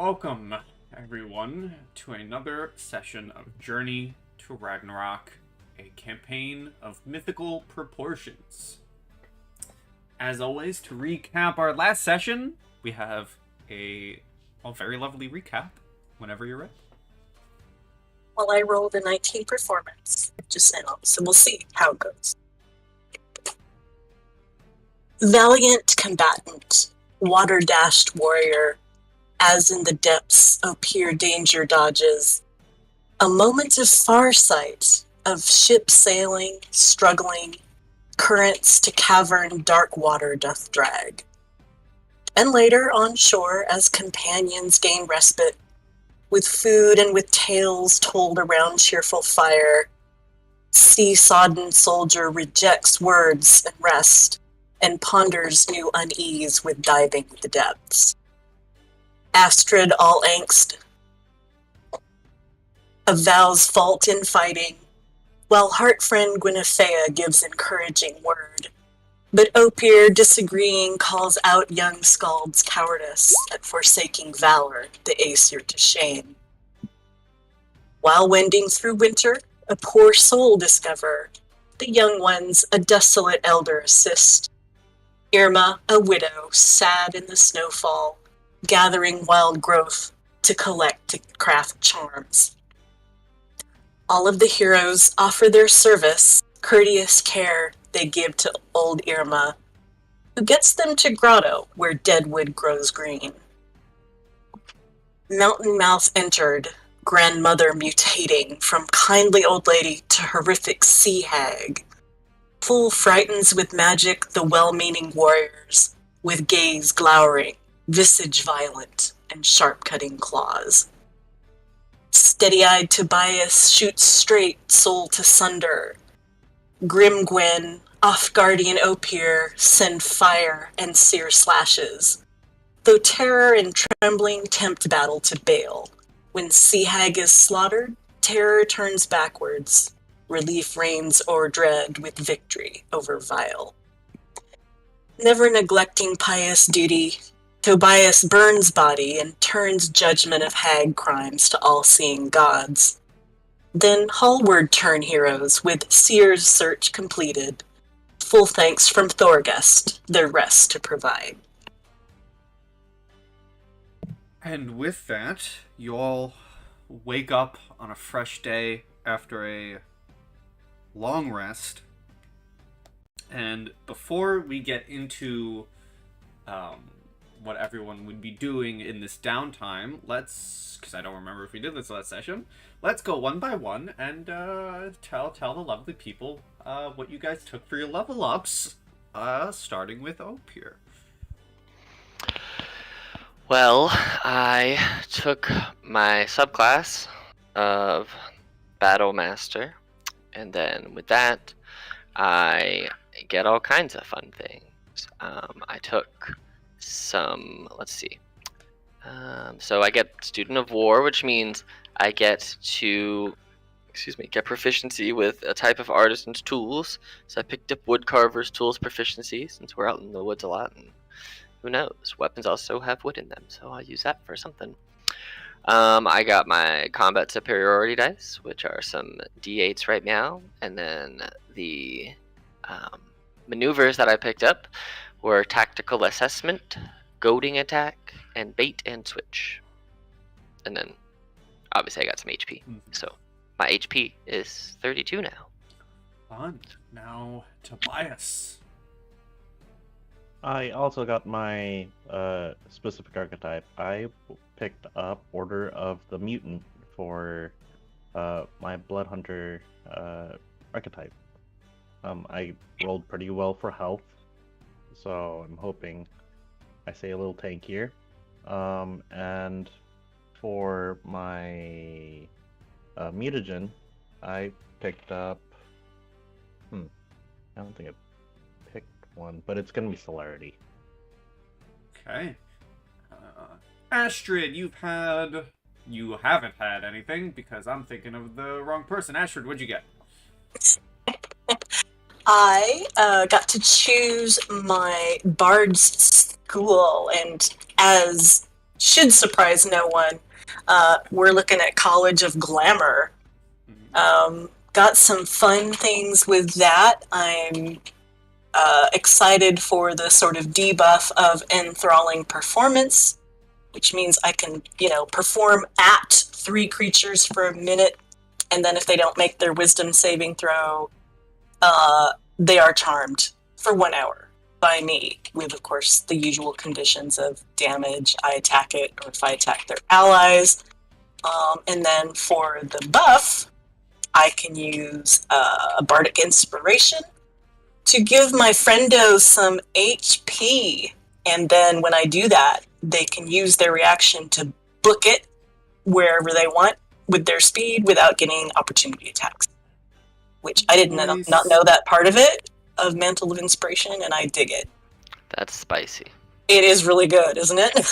Welcome, everyone, to another session of Journey to Ragnarok, a campaign of mythical proportions. As always, to recap our last session, we have a very lovely recap whenever you're ready. Well, I rolled a 19 performance, just now, so we'll see how it goes. Valiant combatant, water-dashed warrior, as in the depths appear danger dodges. A moment of farsight, of ship sailing, struggling, currents to cavern dark water doth drag. And later on shore, as companions gain respite, with food and with tales told around cheerful fire, sea-sodden soldier rejects words and rest, and ponders new unease with diving the depths. Astrid, all angst, avows fault in fighting, while heart-friend Gwynephea gives encouraging word. But Opier, disagreeing, calls out young Skald's cowardice at forsaking valor, the Aesir to shame. While wending through winter, a poor soul discover, the young ones a desolate elder assist. Irma, a widow, sad in the snowfall, gathering wild growth to collect to craft charms. All of the heroes offer their service, courteous care they give to old Irma, who gets them to Grotto, where deadwood grows green. Mountain Mouth entered, grandmother mutating from kindly old lady to horrific sea hag. Full frightens with magic the well-meaning warriors, with gaze glowering, visage violent, and sharp-cutting claws. Steady-eyed Tobias shoots straight, soul to sunder. Grim Gwen, off-guardian Opier send fire and sear slashes, though terror and trembling tempt battle to bail. When Sea Hag is slaughtered, terror turns backwards, relief reigns o'er dread with victory over vile. Never neglecting pious duty, Tobias burns body and turns judgment of hag crimes to all-seeing gods. Then Hallward turn heroes with Seer's search completed, full thanks from Thorgest, their rest to provide. And with that, you all wake up on a fresh day after a long rest. And before we get into what everyone would be doing in this downtime, because I don't remember if we did this last session, let's go one by one and tell the lovely people what you guys took for your level ups, starting with Opier. Well, I took my subclass of Battle Master, and then with that, I get all kinds of fun things. I took some, let's see. So I get Student of War, which means I get to, get proficiency with a type of artisan's tools. So I picked up Woodcarver's tools proficiency, since we're out in the woods a lot, and who knows, weapons also have wood in them, so I'll use that for something. I got my combat superiority dice, which are some d8s right now, and then the maneuvers that I picked up were tactical assessment, goading attack, and bait and switch. And then obviously I got some HP, so my HP is 32 now. Fun. Now Tobias. I also got my specific archetype. I picked up Order of the Mutant for my Blood Hunter archetype. I rolled pretty well for health, so I'm hoping I stay a little tankier. And for my mutagen, I picked up... I don't think I picked one, but it's gonna be Celerity. Okay. Astrid, you haven't had anything, because I'm thinking of the wrong person. Astrid, what'd you get? I got to choose my Bard's school, and as should surprise no one. We're looking at College of Glamour. Got some fun things with that. I'm excited for the sort of debuff of enthralling performance, which means I can, perform at 3 creatures for a minute, and then if they don't make their wisdom saving throw, they are charmed for 1 hour by me, with, of course, the usual conditions of damage, I attack it, or if I attack their allies. And then for the buff, I can use a Bardic Inspiration to give my friendos some HP. And then when I do that, they can use their reaction to book it wherever they want with their speed without getting opportunity attacks. Which I did not know that part of it, of Mantle of Inspiration, and I dig it. That's spicy. It is really good, isn't it?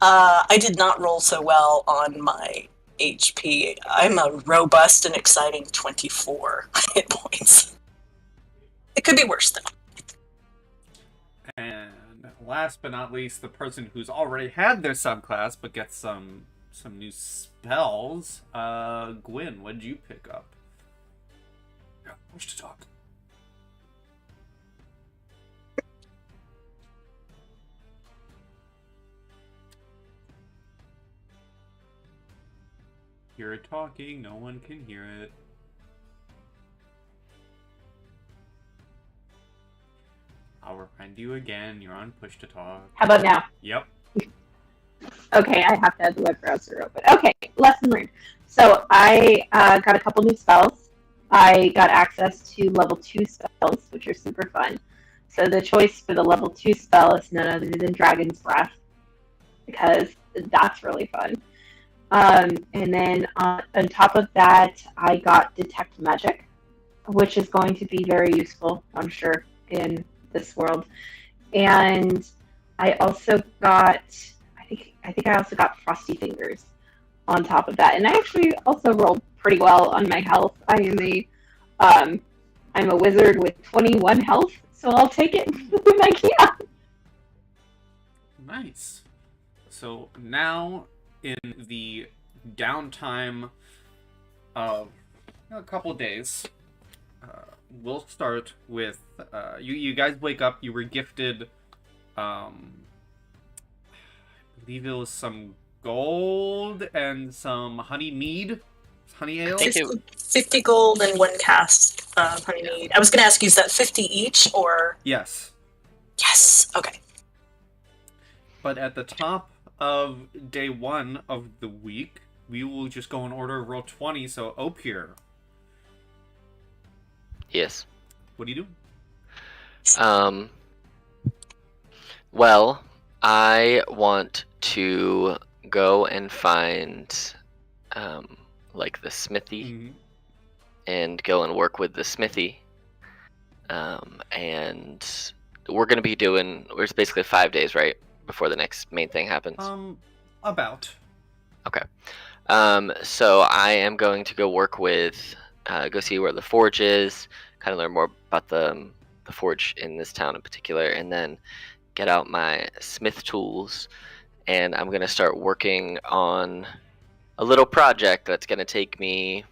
I did not roll so well on my HP. I'm a robust and exciting 24 hit points. It could be worse, though. And last but not least, the person who's already had their subclass but gets some new spells. Gwyn, what did you pick up? Yeah, push to talk. You're talking, no one can hear it. I'll remind you again, you're on push to talk. How about now? Yep. Okay, I have to have the web browser open. Okay, lesson learned. So I got a couple new spells. I got access to level 2 spells, which are super fun. So the choice for the level 2 spell is none other than Dragon's Breath, because that's really fun. And then on top of that, I got Detect Magic, which is going to be very useful, I'm sure, in this world. And I also got, I think I also got Frosty Fingers on top of that. And I actually also rolled pretty well on my health. I'm a wizard with 21 health, so I'll take it when I can. Nice. So now, in the downtime of a couple days, we'll start with you guys wake up. You were gifted, I believe it was some gold and some honey mead, honey ale. 50 gold and 1 cast honey mead. I was going to ask you, is that 50 each, or? Yes. Yes, okay. But at the top of day 1 of the week, we will just go in order of roll 20. So Opir. Yes. What are you doing? Well, I want to go and find, like, the smithy, and go and work with the smithy. And we're going to be doing, it's basically 5 days, right? Before the next main thing happens. About. Okay. So I am going to go work with, go see where the forge is, kind of learn more about the forge in this town in particular, and then get out my smith tools, and I'm going to start working on a little project that's going to take me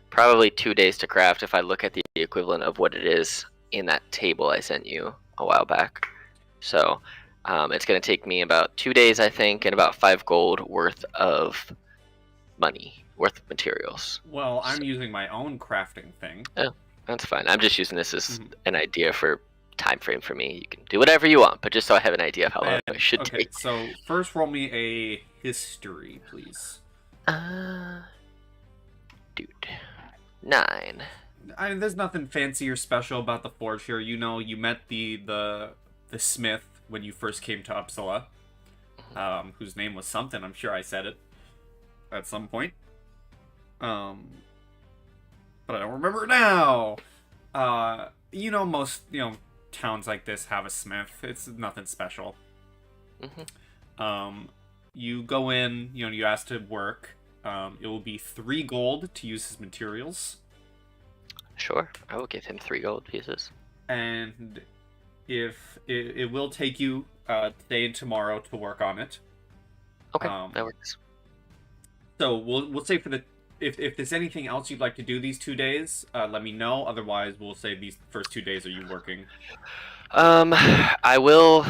probably 2 days to craft if I look at the equivalent of what it is in that table I sent you a while back. So it's going to take me about 2 days, I think, and about 5 gold worth of money, worth of materials. Well, I'm using my own crafting thing. Oh, that's fine. I'm just using this as an idea for time frame for me. You can do whatever you want, but just so I have an idea of how long it should take. Okay, so first roll me a history, please. Dude. 9. I mean, there's nothing fancy or special about the forge here. You know, you met the smith when you first came to Uppsala, whose name was something. I'm sure I said it at some point. But I don't remember it now. Most, towns like this have a smith. It's nothing special. You go in, you ask to work. It will be 3 gold to use his materials. Sure, I will give him 3 gold pieces. And if it will take you today and tomorrow to work on it. Okay, that works. So we'll say for the if there's anything else you'd like to do these 2 days, let me know. Otherwise, we'll say these first 2 days are you working. I will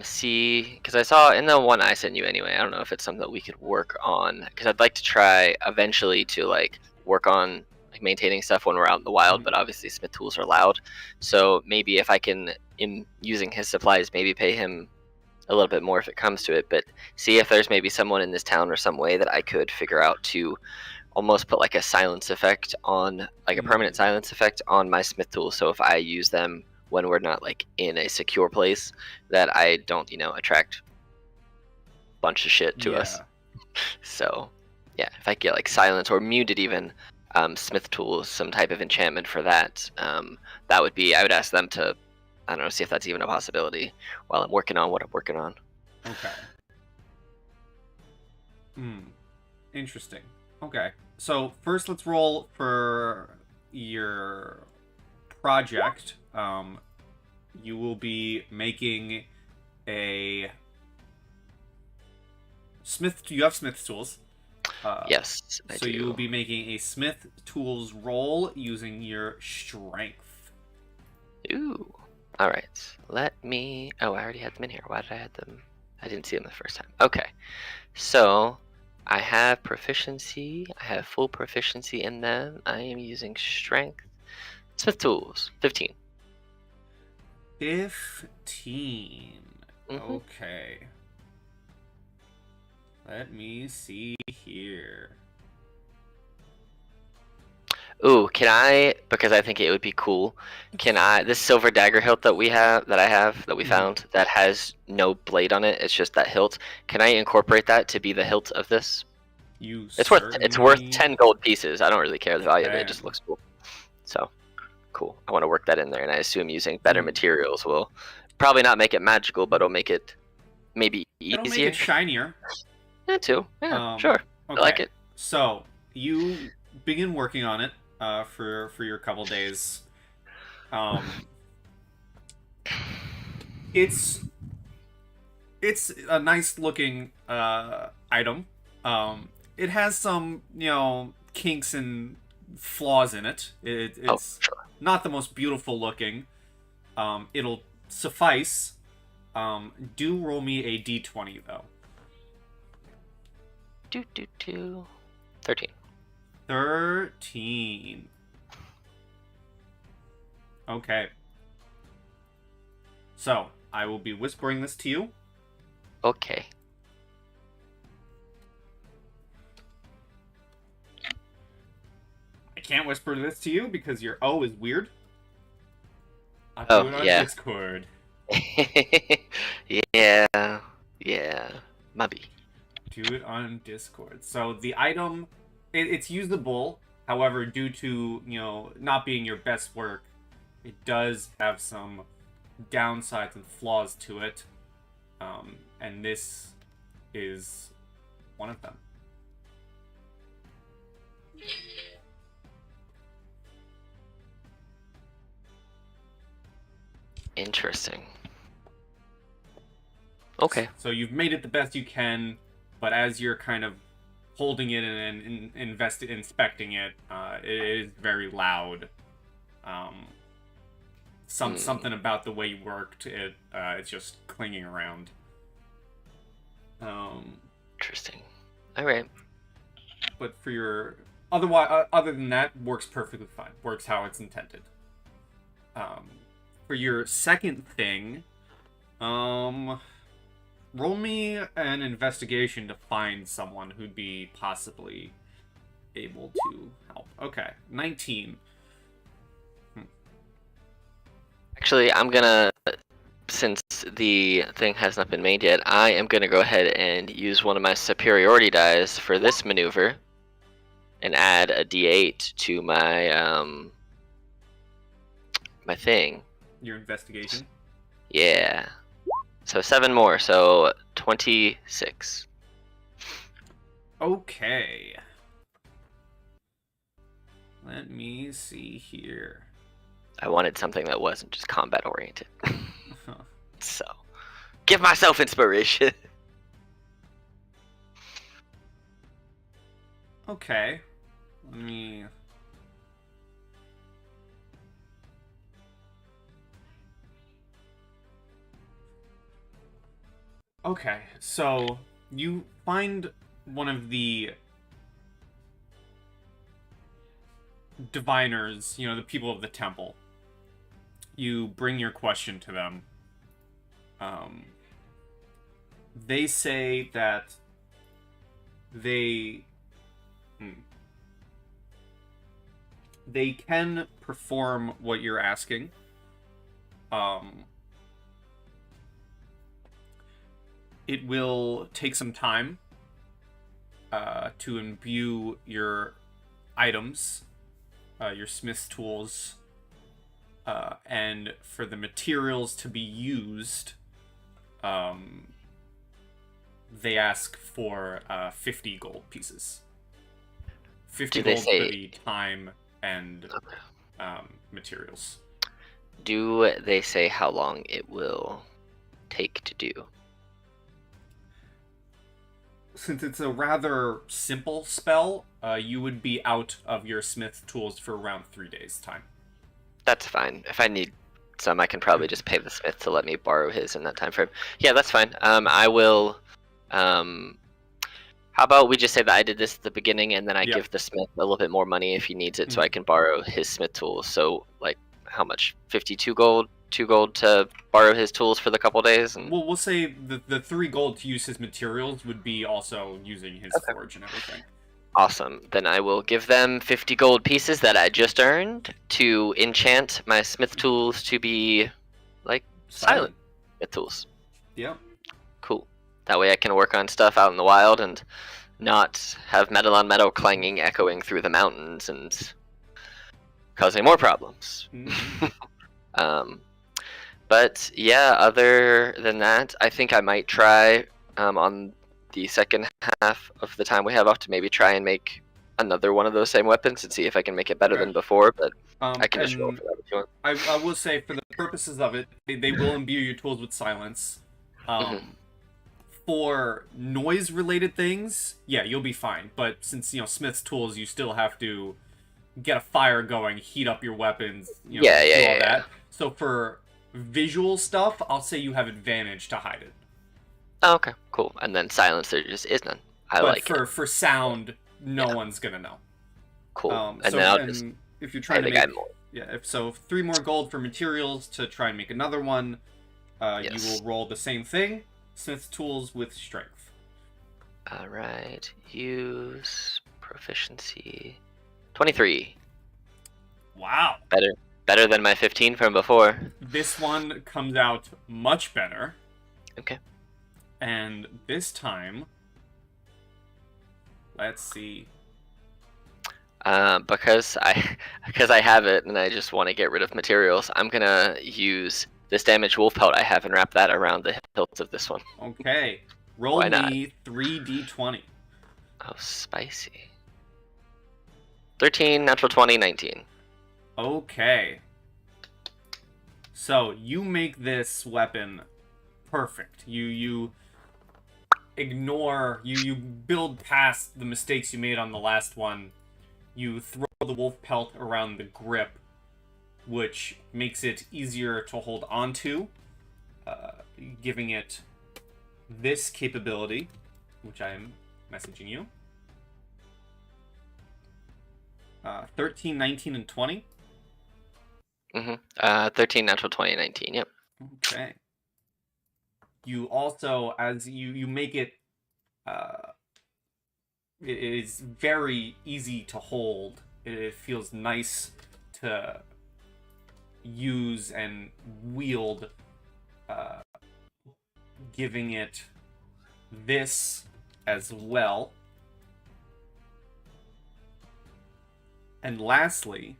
see, because I saw in the one I sent you anyway. I don't know if it's something that we could work on, because I'd like to try eventually to like work on like maintaining stuff when we're out in the wild. But obviously, smith tools are loud, so maybe if I can, in using his supplies, maybe pay him a little bit more if it comes to it. But see if there's maybe someone in this town or some way that I could figure out to almost put like a silence effect on, like a permanent silence effect on my smith tools. So if I use them when we're not like in a secure place, that I don't, attract a bunch of shit to us. So yeah, if I get like silence or muted even, smith tools, some type of enchantment for that, that would be, I would ask them to, I don't know, see if that's even a possibility while I'm working on what I'm working on. Okay. Interesting. Okay. So first let's roll for your project. You will be making a smith. You have smith tools. Yes, I do. You will be making a smith tools roll using your strength. Ooh. All right. Let me. Oh, I already had them in here. Why did I add them? I didn't see them the first time. Okay. So I have proficiency. I have full proficiency in them. I am using strength. Smith tools. 15. 15. Okay. Let me see here. Ooh, can I, because I think it would be cool, can I, this silver dagger hilt that we found, that has no blade on it, it's just that hilt, can I incorporate that to be the hilt of this? It's worth 10 gold pieces. I don't really care the value of it, it just looks cool. So, cool. I want to work that in there, and I assume using better materials will probably not make it magical, but it'll make it maybe easier. It'll make it shinier. Yeah, too. Yeah, sure. Okay. I like it. So, you begin working on it for your couple days. It's a nice looking item. It has some, kinks and flaws in it. It's not the most beautiful looking. It'll suffice. Do roll me a d20 though. 13. 13. Okay. So, I will be whispering this to you. Okay. I can't whisper this to you because your O is weird. I'll do it on Discord. Yeah. Maybe. Do it on Discord. So the item, it's usable. However, due to not being your best work, it does have some downsides and flaws to it, and this is one of them. Interesting. Okay. So you've made it the best you can, but as you're kind of holding it and inspecting it, it is very loud. Something about the way you worked it, it's just clinging around. Interesting. All right. But for your other than that, works perfectly fine. Works how it's intended. For your second thing, roll me an investigation to find someone who'd be possibly able to help. Okay, 19. Actually, I'm gonna, since the thing has not been made yet, I am gonna go ahead and use one of my superiority dice for this maneuver, and add a D8 to my my thing. Your investigation? Yeah. So 7 more, so 26. Okay. Let me see here. I wanted something that wasn't just combat oriented. So, give myself inspiration. Okay. Let me... Okay, so you find one of the diviners, the people of the temple. You bring your question to them. They say that they can perform what you're asking. It will take some time to imbue your items, your smith's tools, and for the materials to be used, they ask for 50 gold pieces. 50 gold for the time and materials. Do they say how long it will take to do? Since it's a rather simple spell, you would be out of your smith tools for around 3 days' time. That's fine. If I need some, I can probably just pay the smith to let me borrow his in that time frame. Yeah, that's fine. I will... how about we just say that I did this at the beginning, and then I give the smith a little bit more money if he needs it, so I can borrow his smith tools. So, like, how much? 52 gold? 2 gold to borrow his tools for the couple days? And... Well, we'll say the 3 gold to use his materials would be also using his forge and everything. Awesome. Then I will give them 50 gold pieces that I just earned to enchant my smith tools to be, like, silent smith tools. Yeah. Cool. That way I can work on stuff out in the wild and not have metal on metal clanging, echoing through the mountains and causing more problems. Mm-hmm. But yeah, other than that, I think I might try on the second half of the time we have off to maybe try and make another one of those same weapons and see if I can make it better than before, but I can just roll for that if you want. I will say, for the purposes of it, they will imbue your tools with silence. For noise-related things, yeah, you'll be fine. But since, smith's tools, you still have to get a fire going, heat up your weapons, do all that. So for visual stuff, I'll say you have advantage to hide it. Oh, okay, cool. And then silence, there just is none. But for sound, no one's gonna know. Cool. And then I'll just... if you're trying to make... So 3 more gold for materials to try and make another one, you will roll the same thing. Smith's tools with strength. Alright. Use proficiency. 23. Wow. Better than my 15 from before. This one comes out much better. Okay. And this time, let's see. Because I have it and I just want to get rid of materials, I'm gonna use this damaged wolf pelt I have and wrap that around the hilt of this one. Okay. Roll me 3d20. Oh, spicy. 13, natural 20, 19. Okay. So, you make this weapon perfect. You ignore... You build past the mistakes you made on the last one. You throw the wolf pelt around the grip, which makes it easier to hold onto, giving it this capability, which I am messaging you. 13, 19, and 20. 13, natural 20, 19, yep. Okay. You also, as you make it, it is very easy to hold. It feels nice to use and wield, giving it this as well. And lastly,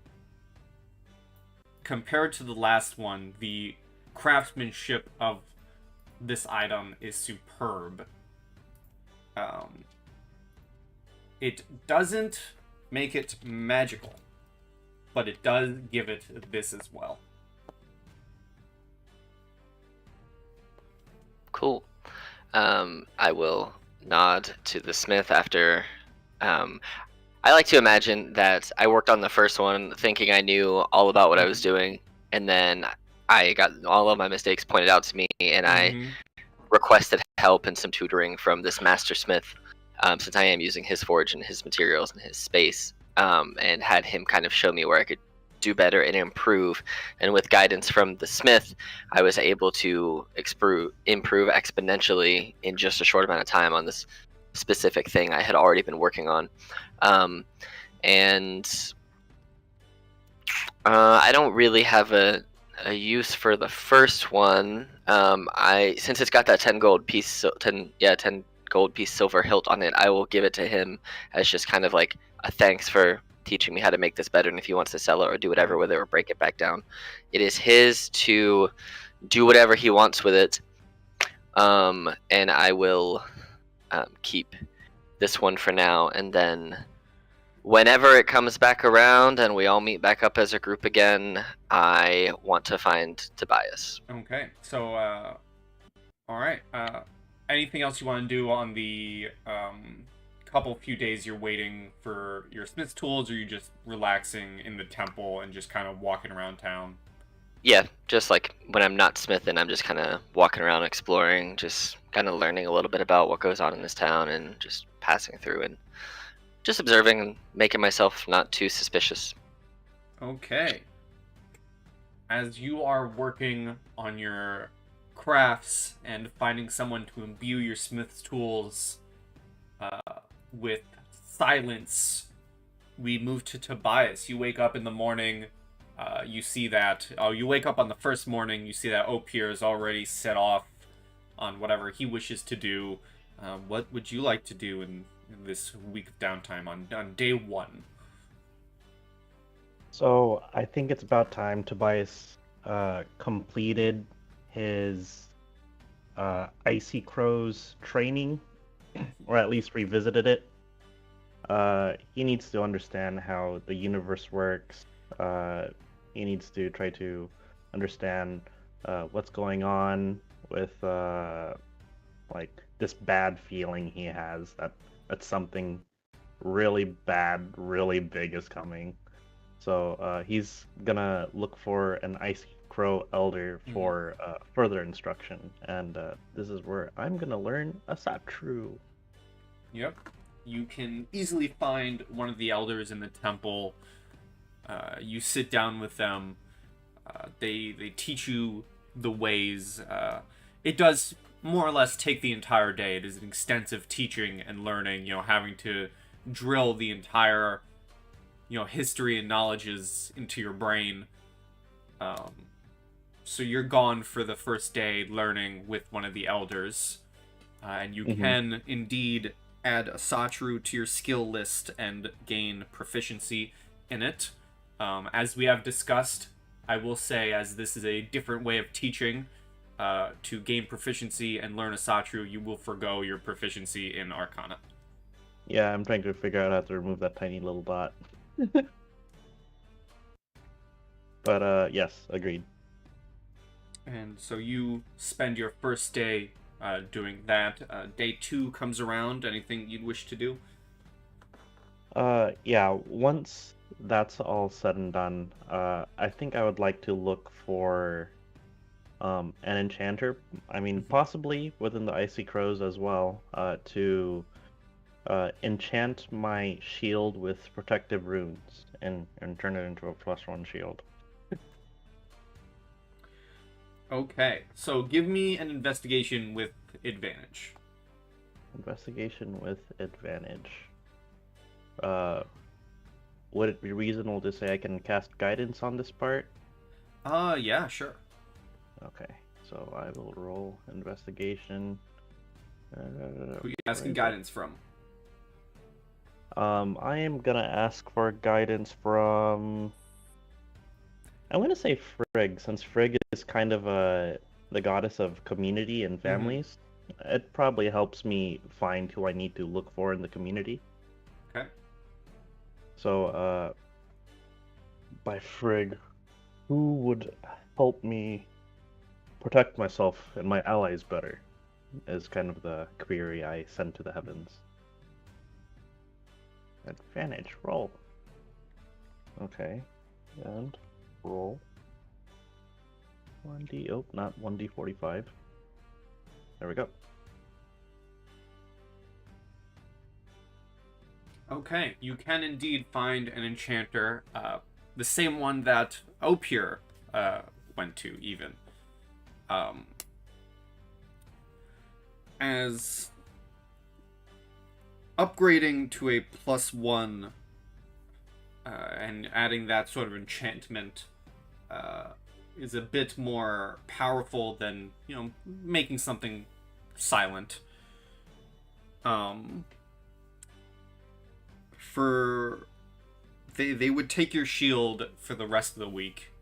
compared to the last one, the craftsmanship of this item is superb. It doesn't make it magical, but it does give it this as well. Cool. I will nod to the smith after. I like to imagine that I worked on the first one thinking I knew all about what I was doing, and then I got all of my mistakes pointed out to me, and I requested help and some tutoring from this master smith, since I am using his forge and his materials and his space, and had him kind of show me where I could do better and improve. And with guidance from the smith, I was able to improve exponentially in just a short amount of time on this specific thing I had already been working on. And I don't really have a use for the first one. Since it's got that 10 gold piece, 10 gold piece silver hilt on it, I will give it to him as just kind of like a thanks for teaching me how to make this better. And if he wants to sell it or do whatever with it or break it back down, it is his to do whatever he wants with it. And I will keep this one for now, and then whenever it comes back around and we all meet back up as a group again, I want to find Tobias. Okay, so all right. Anything else you want to do on the few days you're waiting for your smith's tools, or are you just relaxing in the temple and just kind of walking around town? Yeah, just like when I'm not smithing, I'm just kind of walking around exploring, just kind of learning a little bit about what goes on in this town and just passing through and just observing and making myself not too suspicious. Okay. As you are working on your crafts and finding someone to imbue your smith's tools with silence, we move to Tobias. You wake up in the morning. You see that. You wake up on the first morning. You see that Opier is already set off on whatever he wishes to do. What would you like to do in this week of downtime on day one? So I think it's about time Tobias completed his Icy Crows training, or at least revisited it. He needs to understand how the universe works. He needs to try to understand what's going on with like this bad feeling he has that something really bad, really big is coming. So he's gonna look for an Icy Crow Elder for further instruction, and this is where I'm gonna learn a Satru. Yep. You can easily find one of the elders in the temple. You sit down with them. They teach you the ways. It does more or less take the entire day. It is an extensive teaching and learning, having to drill the entire, history and knowledges into your brain. So you're gone for the first day learning with one of the elders. And you can indeed add a Satru to your skill list and gain proficiency in it. As we have discussed, I will say, as this is a different way of teaching, to gain proficiency and learn a Satru, you will forgo your proficiency in Arcana. Yeah, I'm trying to figure out how to remove that tiny little dot. But yes, agreed. And so you spend your first day doing that. Day 2 comes around. Anything you'd wish to do? Yeah, once that's all said and done, I think I would like to look for an enchanter. I mean, possibly within the Icy Crows as well, to enchant my shield with protective runes and turn it into a +1 shield. Okay, so give me an investigation with advantage. Investigation with advantage. Would it be reasonable to say I can cast guidance on this part? Yeah, sure. Okay, so I will roll investigation. Who are you asking guidance from? I am gonna ask for guidance from... I'm gonna say Frigg, since Frigg is kind of the goddess of community and families. It probably helps me find who I need to look for in the community. Okay. So, by Frigg, who would help me protect myself and my allies better, is kind of the query I send to the heavens. Advantage, roll. Okay, and roll. 1d, oh, not 1d45. There we go. Okay, you can indeed find an enchanter, the same one that Opure went to, even. As upgrading to a +1 and adding that sort of enchantment is a bit more powerful than, making something silent. They would take your shield for the rest of the week,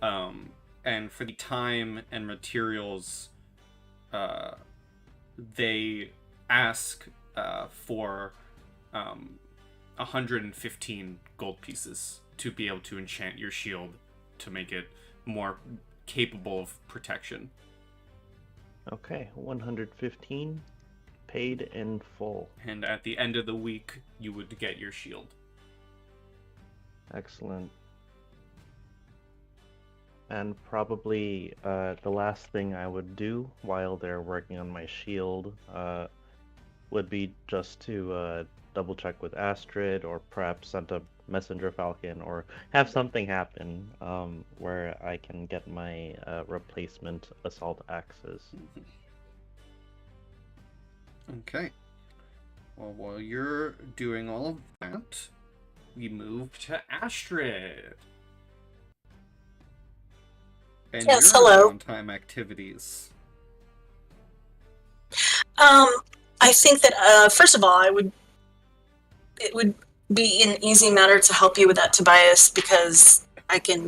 and for the time and materials, they ask for 115 gold pieces to be able to enchant your shield to make it more capable of protection. Okay, 115 paid in full. And at the end of the week, you would get your shield. Excellent. And probably the last thing I would do while they're working on my shield would be just to double check with Astrid, or perhaps send a messenger falcon, or have something happen where I can get my replacement assault axes. Okay. Well, while you're doing all of that, we move to Astrid. And Yes, your hello. downtime activities. I think that first of all, it would be an easy matter to help you with that, Tobias, because I can,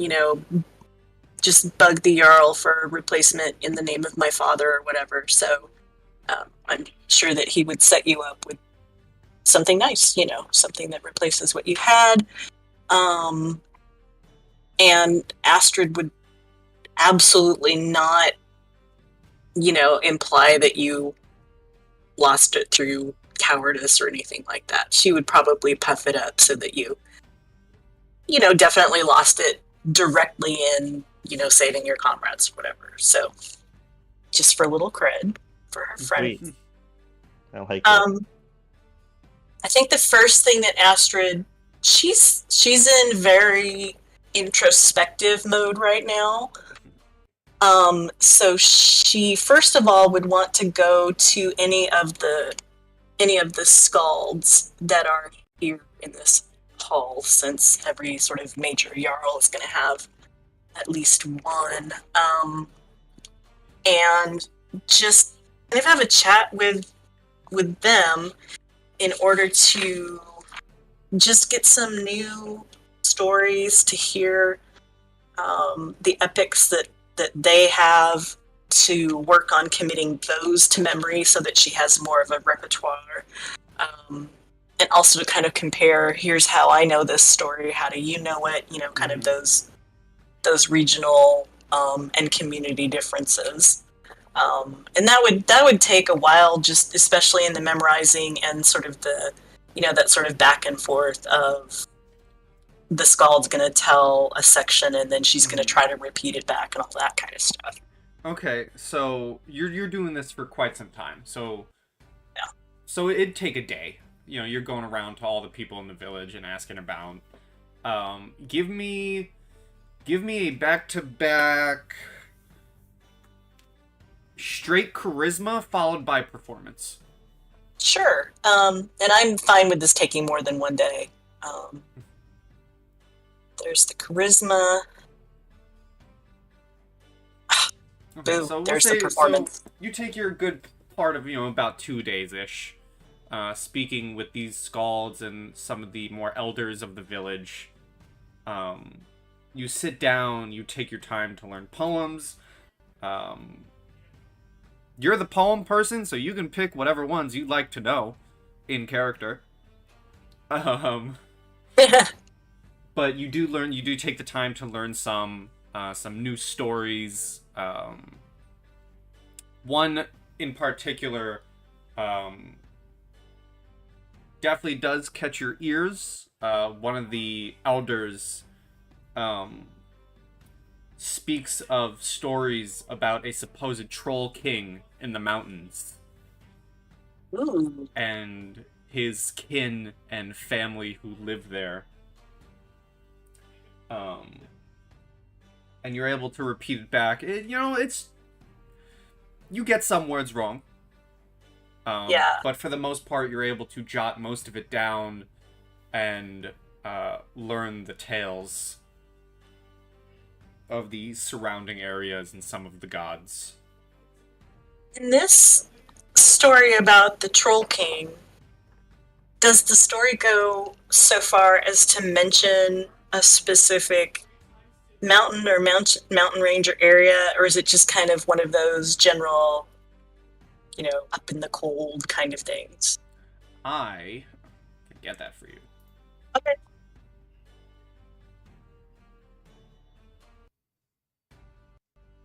just bug the Jarl for a replacement in the name of my father or whatever. So I'm sure that he would set you up with something nice, something that replaces what you had. And Astrid would absolutely not, imply that you lost it through cowardice or anything like that. She would probably puff it up so that you definitely lost it directly in, saving your comrades or whatever. So just for a little cred for her friend. Sweet. I like it. I think the first thing that Astrid, she's in very introspective mode right now. So she first of all would want to go to any of the skalds that are here in this hall, since every sort of major jarl is going to have at least one, and just kind of have a chat with them in order to just get some new stories to hear, the epics that they have, to work on committing those to memory so that she has more of a repertoire, and also to kind of compare, here's how I know this story, how do you know it, kind of those regional and community differences. And that would take a while, just especially in the memorizing and sort of the, that sort of back and forth of the skald's going to tell a section and then she's going to try to repeat it back and all that kind of stuff. Okay, so you're doing this for quite some time. So Yeah. So it'd take a day. You're going around to all the people in the village and asking about. Give me a back-to-back straight charisma followed by performance. Sure. And I'm fine with this taking more than one day. There's the charisma. Okay, Boo, there's the performance. So you take your good part of, about 2 days-ish, speaking with these skalds and some of the more elders of the village. You sit down, you take your time to learn poems. You're the poem person, so you can pick whatever ones you'd like to know in character. But you do take the time to learn some new stories. One in particular definitely does catch your ears. One of the elders speaks of stories about a supposed troll king in the mountains. Ooh. And his kin and family who live there. And you're able to repeat it back. It's... You get some words wrong. Yeah. But for the most part, you're able to jot most of it down and learn the tales of the surrounding areas and some of the gods. In this story about the Troll King, does the story go so far as to mention a specific mountain or mountain range or area, or is it just kind of one of those general, up in the cold kind of things? I can get that for you. Okay.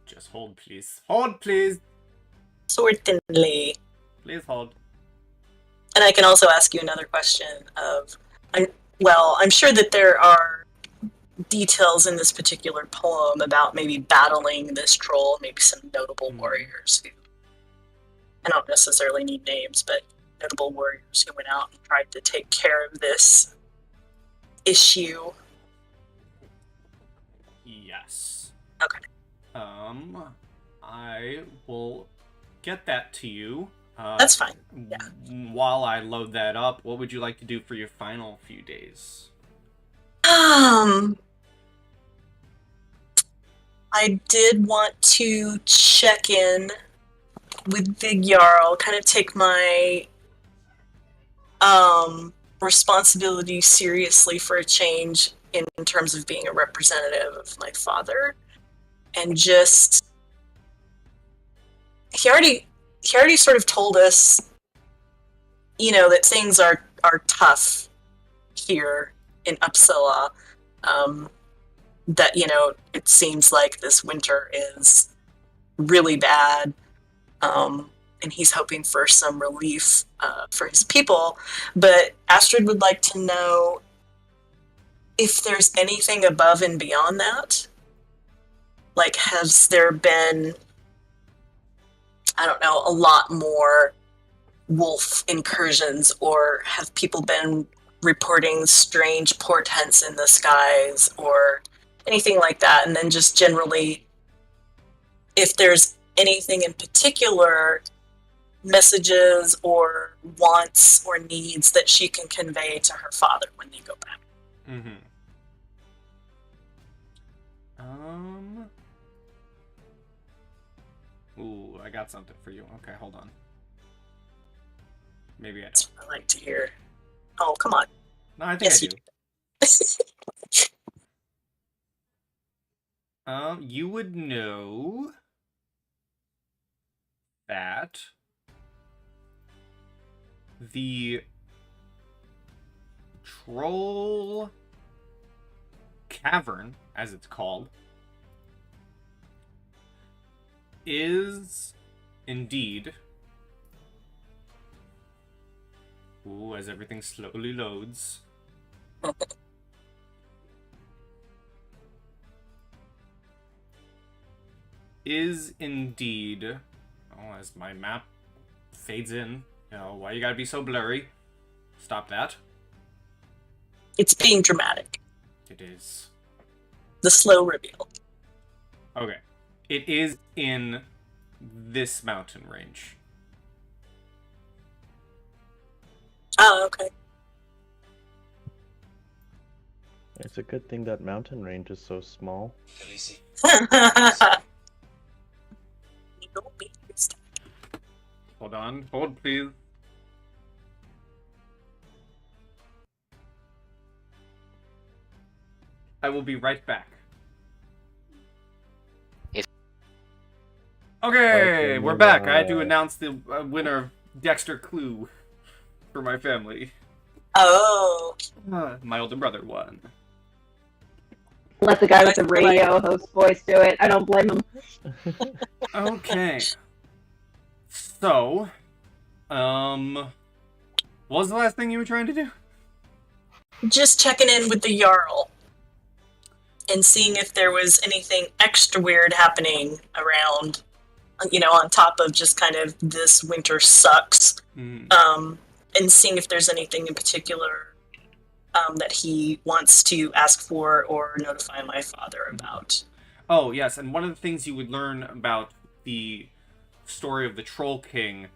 Just hold, please. Hold, please! Certainly. Please hold. And I can also ask you another question I'm sure that there are details in this particular poem about maybe battling this troll, maybe some notable warriors who, I don't necessarily need names, but notable warriors who went out and tried to take care of this issue. Yes. Okay. I will get that to you. That's fine. Yeah. While I load that up, what would you like to do for your final few days? I did want to check in with Big Jarl, kind of take my responsibility seriously for a change in terms of being a representative of my father, and just he already sort of told us, that things are tough here in Uppsala. That it seems like this winter is really bad, and he's hoping for some relief for his people. But Astrid would like to know if there's anything above and beyond that. Like, has there been, I don't know, a lot more wolf incursions, or have people been reporting strange portents in the skies, or anything like that? And then just generally, if there's anything in particular, messages or wants or needs that she can convey to her father when they go back. Mm-hmm. Ooh, I got something for you. Okay, hold on. Maybe I don't. That's what I like to hear. Oh, come on. No, I think Yes, I you do. You would know that the Troll Cavern, as it's called, is indeed... Ooh, as everything slowly loads... is indeed... Oh, as my map fades in. Why you gotta be so blurry? Stop that. It's being dramatic. It is. The slow reveal. Okay. It is in this mountain range. Oh, okay. It's a good thing that mountain range is so small. Hold on. Hold, please. I will be right back. Okay, we're back. I had to announce the winner of Dexter Clue for my family. Oh. My older brother won. Let the guy with the radio host voice do it. I don't blame him. Okay. So, we'll What was the last thing you were trying to do? Just checking in with the Jarl and seeing if there was anything extra weird happening around, on top of just kind of this winter sucks. And seeing if there's anything in particular that he wants to ask for or notify my father about. Oh, yes, and one of the things you would learn about the story of the Troll King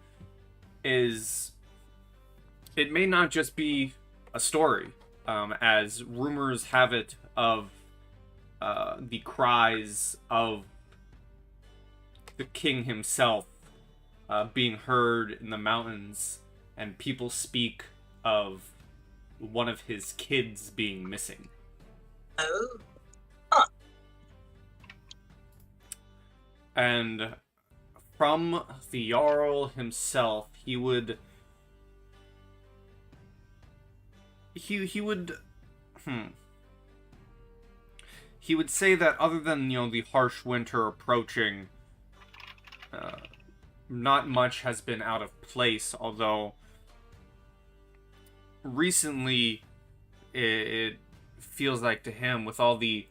is it may not just be a story, as rumors have it of the cries of the king himself being heard in the mountains, and people speak of one of his kids being missing. Oh. And from the Jarl himself, he would say that other than, the harsh winter approaching, not much has been out of place, although recently it feels like to him, with all the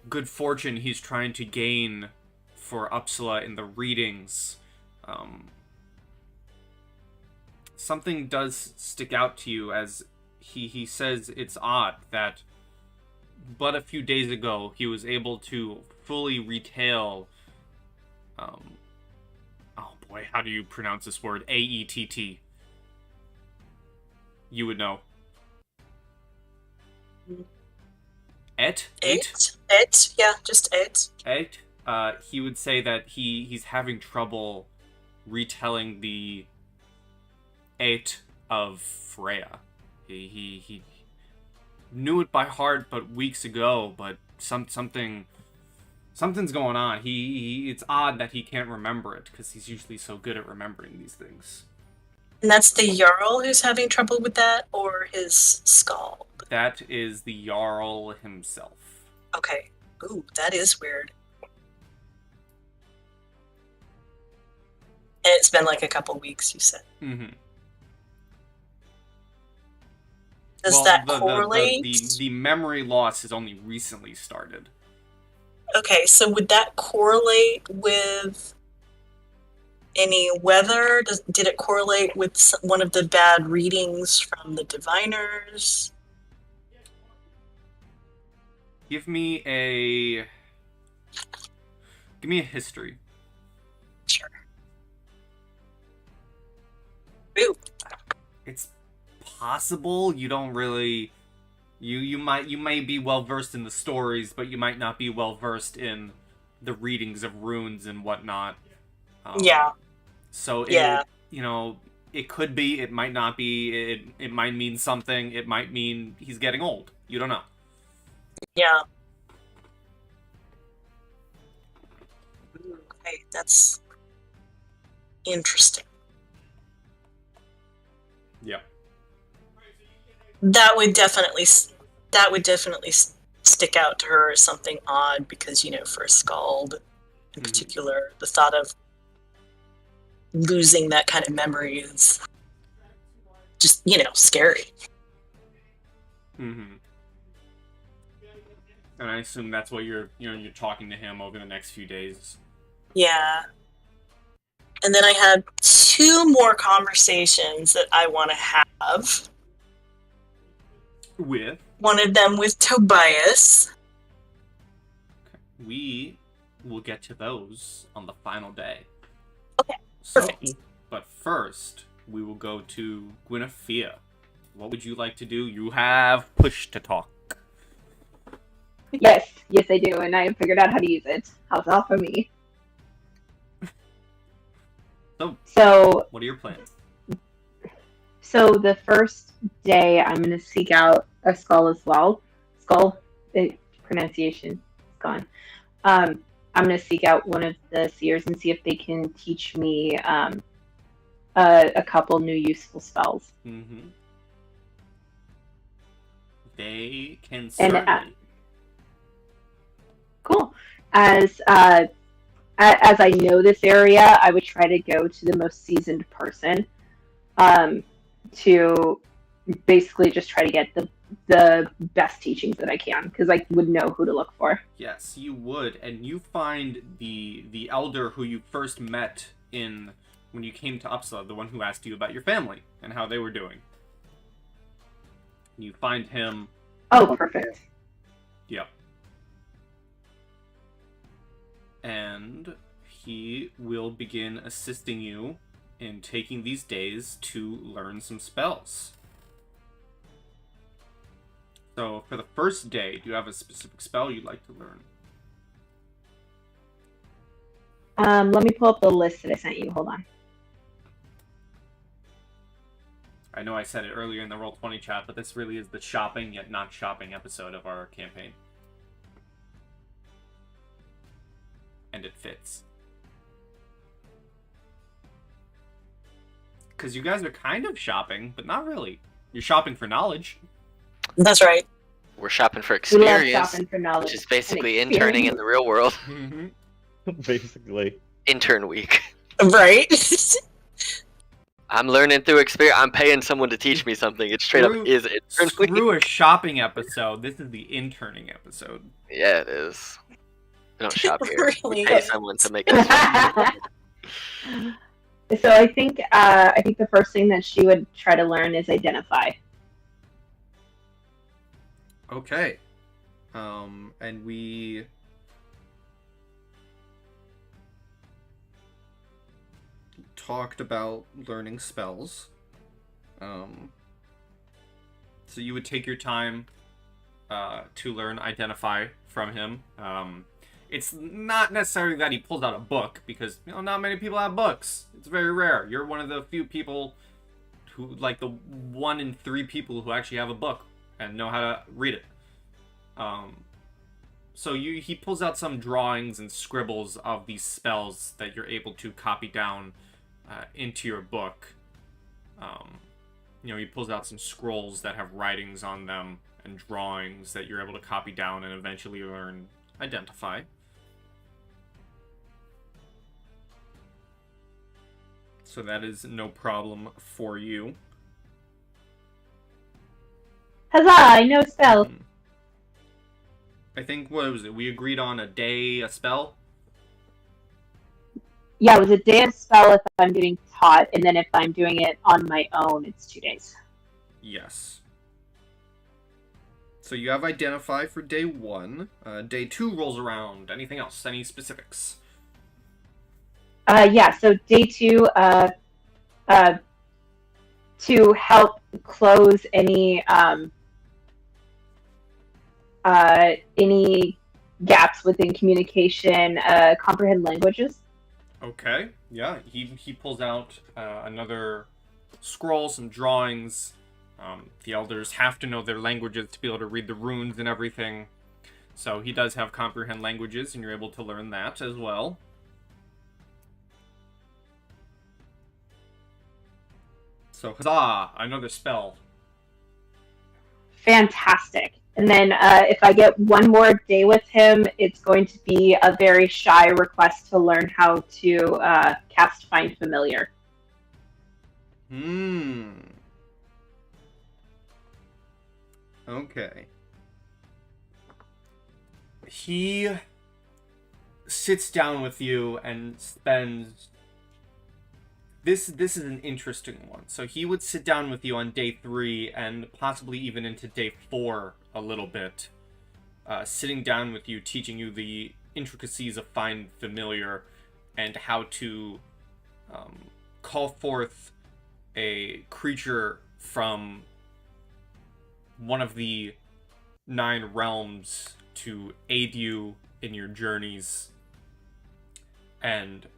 good fortune he's trying to gain for Uppsala in the readings, something does stick out to you, as he says it's odd that but a few days ago he was able to fully retell, oh boy, how do you pronounce this word? AETT. You would know. Et? Yeah, just et. Et? He would say that he's having trouble retelling the Et of Freya. He knew it by heart but weeks ago, but something's going on. It's odd that he can't remember it, because he's usually so good at remembering these things. And that's the Jarl who's having trouble with that, or his Skald? That is the Jarl himself. Okay. Ooh, that is weird. And it's been like a couple weeks, you said. Mm-hmm. Does that correlate? The memory loss has only recently started. Okay, so would that correlate with any weather? Did it correlate with one of the bad readings from the diviners? Give me a history. Sure. Ooh. It's possible you don't really you may be well versed in the stories, but you might not be well versed in the readings of runes and whatnot. Yeah. So yeah. It could be, it might not be, it might mean something, it might mean he's getting old. You don't know. Yeah. Okay, that's interesting. Yeah. That would definitely stick out to her as something odd, because for a Skald in particular, the thought of losing that kind of memory is just scary. Mm-hmm. And I assume that's what you're talking to him over the next few days. Yeah. And then I had 2 more conversations that I want to have. With? One of them with Tobias. Okay. We will get to those on the final day. Okay, perfect. But first, we will go to Guinevere. What would you like to do? You have push to talk. Yes, I do, and I have figured out how to use it. How's that for me? So, what are your plans? So the first day, I'm going to seek out a skull as well. Skull, pronunciation is gone. I'm going to seek out one of the seers and see if they can teach me a couple new useful spells. Mm-hmm. They can certainly. Cool. As I know this area, I would try to go to the most seasoned person. to basically just try to get the best teachings that I can, because I would know who to look for. Yes, you would, and you find the elder who you first met when you came to Uppsala, the one who asked you about your family and how they were doing. You find him. Oh, perfect. Yep. And he will begin assisting you in taking these days to learn some spells. So, for the first day, do you have a specific spell you'd like to learn? Let me pull up the list that I sent you. Hold on. I know I said it earlier in the Roll20 chat, but this really is the shopping yet not shopping episode of our campaign. And it fits. Because you guys are kind of shopping, but not really. You're shopping for knowledge. That's right. We're shopping for We love experience, shopping for knowledge. which is basically and interning in experience. the real world. Basically. Intern week. Right? I'm learning through experience. I'm paying someone to teach me something. It straight up is intern week. Screw a shopping episode. This is the interning episode. Yeah, it is. We don't shop here. Really We pay is. someone to make us. So I think the first thing that she would try to learn is identify. Okay. And we talked about learning spells. So you would take your time to learn Identify from him. It's not necessarily that he pulls out a book, because not many people have books. It's very rare. You're one of the few people who, like the 1 in 3 people who actually have a book and know how to read it. So he pulls out some drawings and scribbles of these spells that you're able to copy down into your book. He pulls out some scrolls that have writings on them and drawings that you're able to copy down and eventually learn Identify. So that is no problem for you. Huzzah! I know spell. I think, what was it? We agreed on a day, a spell? Yeah, it was a day of spell if I'm getting taught, and then if I'm doing it on my own, it's 2 days. Yes. So you have Identify for day 1. Day 2 rolls around. Anything else? Any specifics? Yeah, so day 2, to help close any gaps within communication, comprehend languages. Okay, yeah. He pulls out another scroll, some drawings. The elders have to know their languages to be able to read the runes and everything. So he does have comprehend languages, and you're able to learn that as well. So, huzzah! Another spell. Fantastic. And then if I get one more day with him, it's going to be a very shy request to learn how to cast Find Familiar. Okay. He sits down with you and spends... This is an interesting one. So he would sit down with you on day 3 and possibly even into day 4 a little bit. Sitting down with you, teaching you the intricacies of Find Familiar and how to call forth a creature from one of the 9 realms to aid you in your journeys. And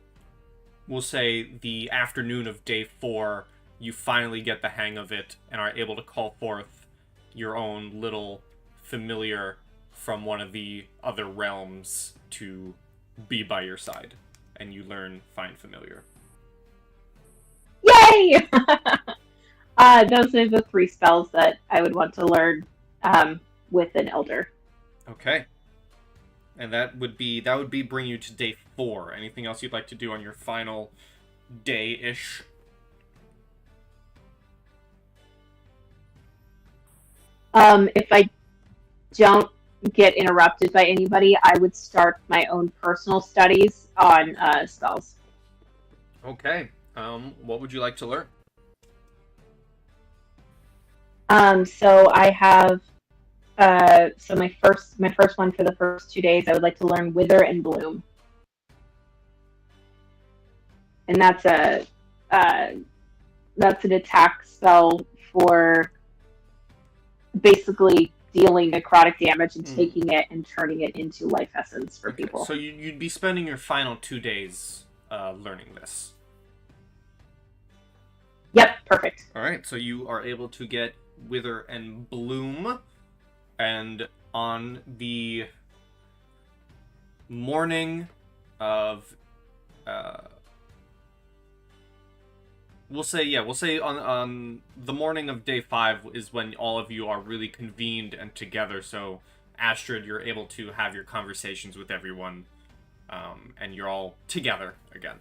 we'll say the afternoon of day 4, you finally get the hang of it and are able to call forth your own little familiar from one of the other realms to be by your side. And you learn Find Familiar. Yay! Those are the 3 spells that I would want to learn with an elder. Okay. And that would be bring you to day 4. Anything else you'd like to do on your final day-ish? If I don't get interrupted by anybody, I would start my own personal studies on spells. Okay. What would you like to learn? So I have so my first one for the first 2 days, I would like to learn Wither and Bloom, and that's an attack spell for basically dealing necrotic damage and taking it and turning it into life essence for people. So you'd be spending your final 2 days learning this. Yep, perfect. All right, so you are able to get Wither and Bloom, and on the morning of, we'll say on the morning of day 5 is when all of you are really convened and together. So Astrid, you're able to have your conversations with everyone, and you're all together again.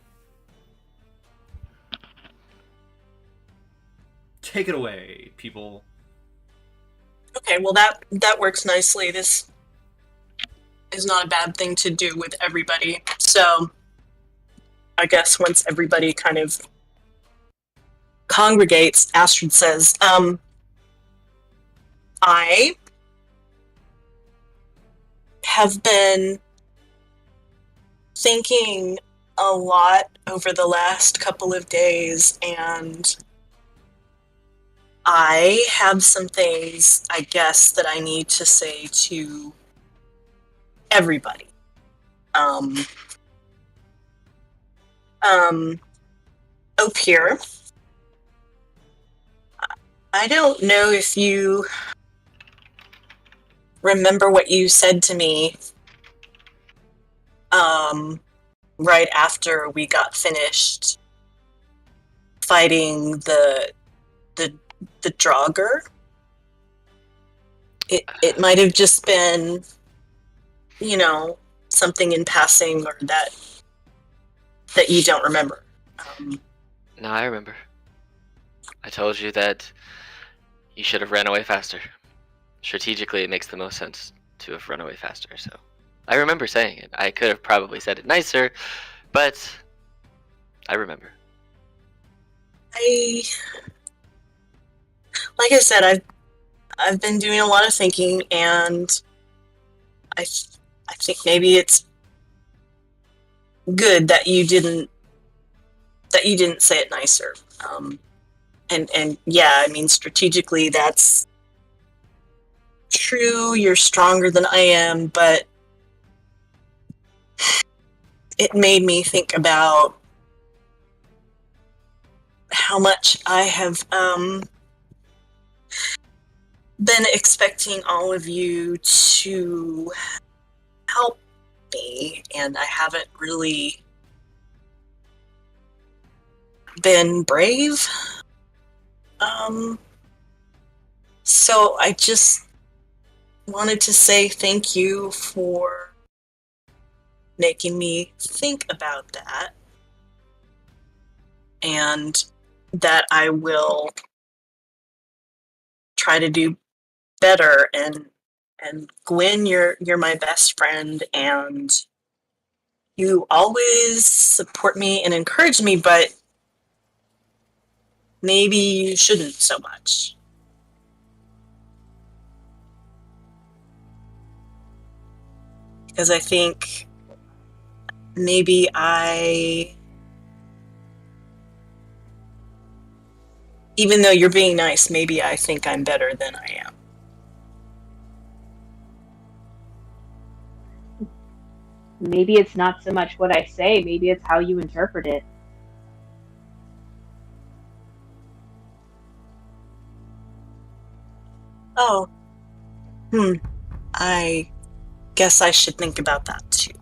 Take it away, people. Okay, well that works nicely. This is not a bad thing to do with everybody. So I guess once everybody kind of congregates, Astrid says, I have been thinking a lot over the last couple of days, and I have some things, I guess, that I need to say to everybody. Opir, I don't know if you remember what you said to me right after we got finished fighting the Draugr. It might have just been, something in passing, or that you don't remember. No, I remember. I told you that you should have ran away faster. Strategically, it makes the most sense to have run away faster, so I remember saying it. I could have probably said it nicer, but I remember. Like I said, I've been doing a lot of thinking, and I think maybe it's good that you didn't say it nicer. And yeah, I mean, strategically, that's true. You're stronger than I am, but it made me think about how much I have been expecting all of you to help me, and I haven't really been brave. So I just wanted to say thank you for making me think about that, and that I will try to do better. And Gwen, you're my best friend, and you always support me and encourage me, but maybe you shouldn't so much. Because I think maybe even though you're being nice, maybe I think I'm better than I am. Maybe it's not so much what I say, maybe it's how you interpret it. Oh. I guess I should think about that too.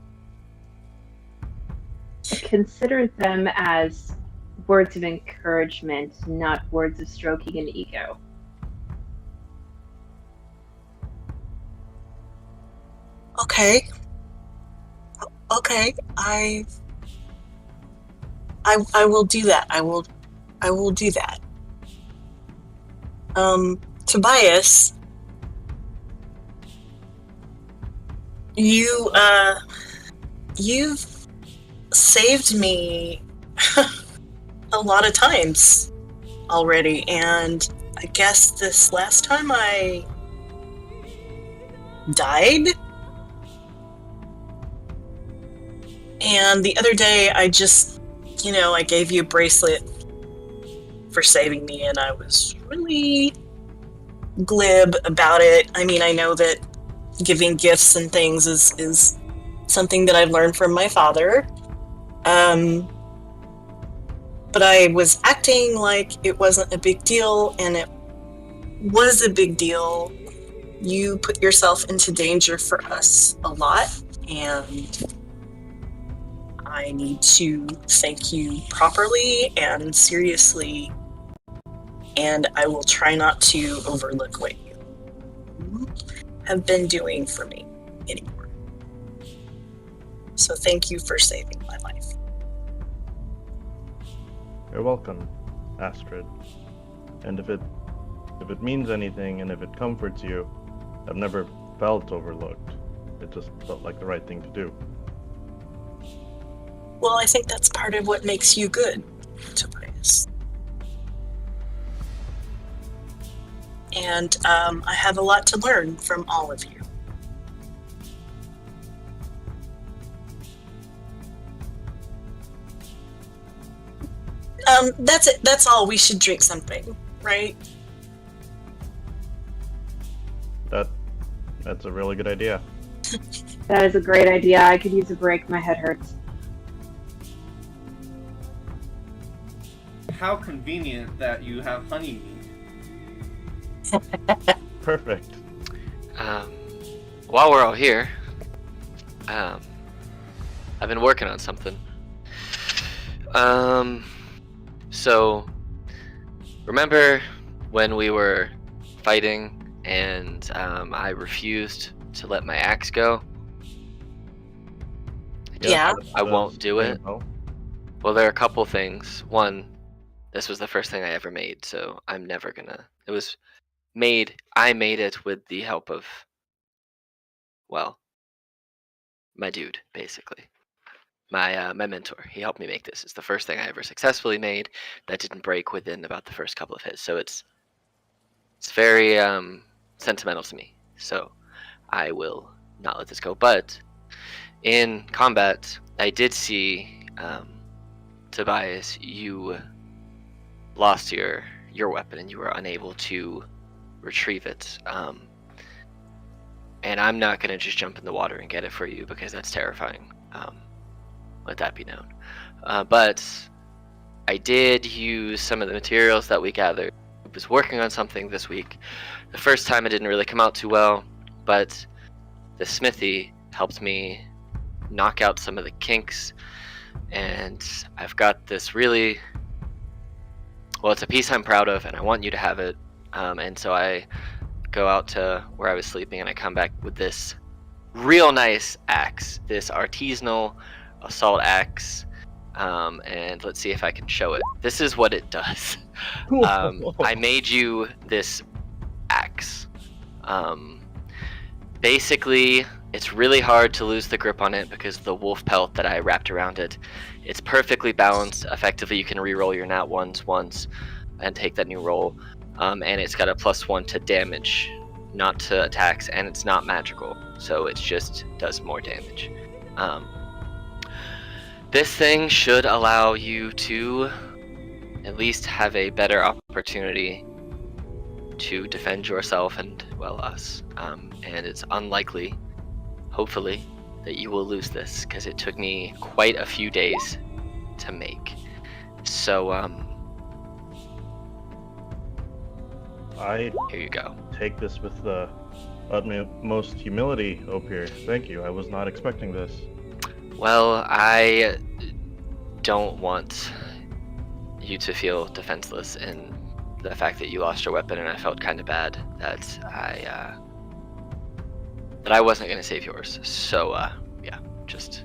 Consider them as words of encouragement, not words of stroking an ego. Okay. I will do that. I will do that. Tobias, You've saved me a lot of times already, and I guess this last time I died. And the other day I just, I gave you a bracelet for saving me, and I was really glib about it. I mean, I know that giving gifts and things is something that I've learned from my father. But I was acting like it wasn't a big deal, and it was a big deal. You put yourself into danger for us a lot, and I need to thank you properly and seriously, and I will try not to overlook what you have been doing for me anymore. So thank you for saving my life. You're welcome, Astrid. And if it means anything, and if it comforts you, I've never felt overlooked. It just felt like the right thing to do. Well, I think that's part of what makes you good, Tobias. And I have a lot to learn from all of you. That's it. That's all. We should drink something, right? That's a really good idea. That is a great idea. I could use a break. My head hurts. How convenient that you have honey mead. Perfect. While we're all here, I've been working on something. So remember when we were fighting and I refused to let my axe go? Yeah. I won't do it. Oh, Well, there are a couple things. One, this was the first thing I ever made, so I'm never gonna. It was made. I made it with the help of, well, my dude, basically. My mentor. He helped me make this. It's the first thing I ever successfully made that didn't break within about the first couple of hits. So it's very sentimental to me. So I will not let this go. But in combat, I did see Tobias, you lost your weapon and you were unable to retrieve it. And I'm not going to just jump in the water and get it for you because that's terrifying. Let that be known. But I did use some of the materials that we gathered. I was working on something this week. The first time it didn't really come out too well, but the smithy helped me knock out some of the kinks, and I've got this really, well, it's a piece I'm proud of and I want you to have it. And so I go out to where I was sleeping and I come back with this real nice axe, this artisanal assault axe, and let's see if I can show it. This is what it does. I made you this axe. Basically, it's really hard to lose the grip on it because of the wolf pelt that I wrapped around it. It's perfectly balanced. Effectively, you can re-roll your nat ones once and take that new roll. And it's got a +1 to damage, not to attacks, and it's not magical, so it just does more damage. This thing should allow you to at least have a better opportunity to defend yourself and, well, us. And it's unlikely, hopefully, that you will lose this, because it took me quite a few days to make. So, I here you go. take this with the utmost humility, Opier. Thank you. I was not expecting this. Well, I don't want you to feel defenseless in the fact that you lost your weapon, and I felt kind of bad that I wasn't going to save yours. So, yeah, just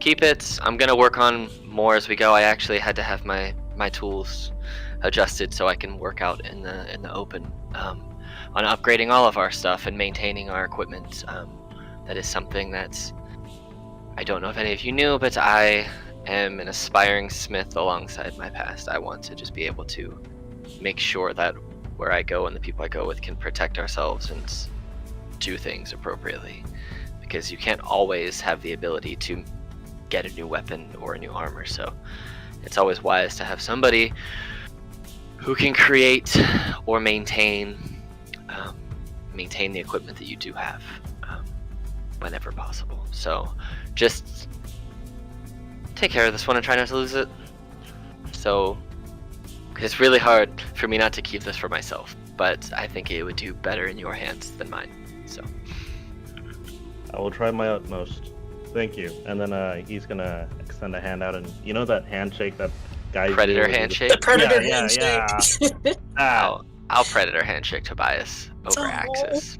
keep it. I'm going to work on more as we go. I actually had to have my tools adjusted so I can work out in the open on upgrading all of our stuff and maintaining our equipment that is something that I don't know if any of you knew, but I am an aspiring smith alongside my past. I want to just be able to make sure that where I go and the people I go with can protect ourselves and do things appropriately, because you can't always have the ability to get a new weapon or a new armor, so it's always wise to have somebody who can create or maintain the equipment that you do have whenever possible. So just take care of this one and try not to lose it. So it's really hard for me not to keep this for myself, but I think it would do better in your hands than mine. So I will try my utmost. Thank you. And then he's gonna extend a hand out, and you know that handshake that guy. Predator handshake. The predator Yeah. handshake. I'll predator handshake Tobias over Axis.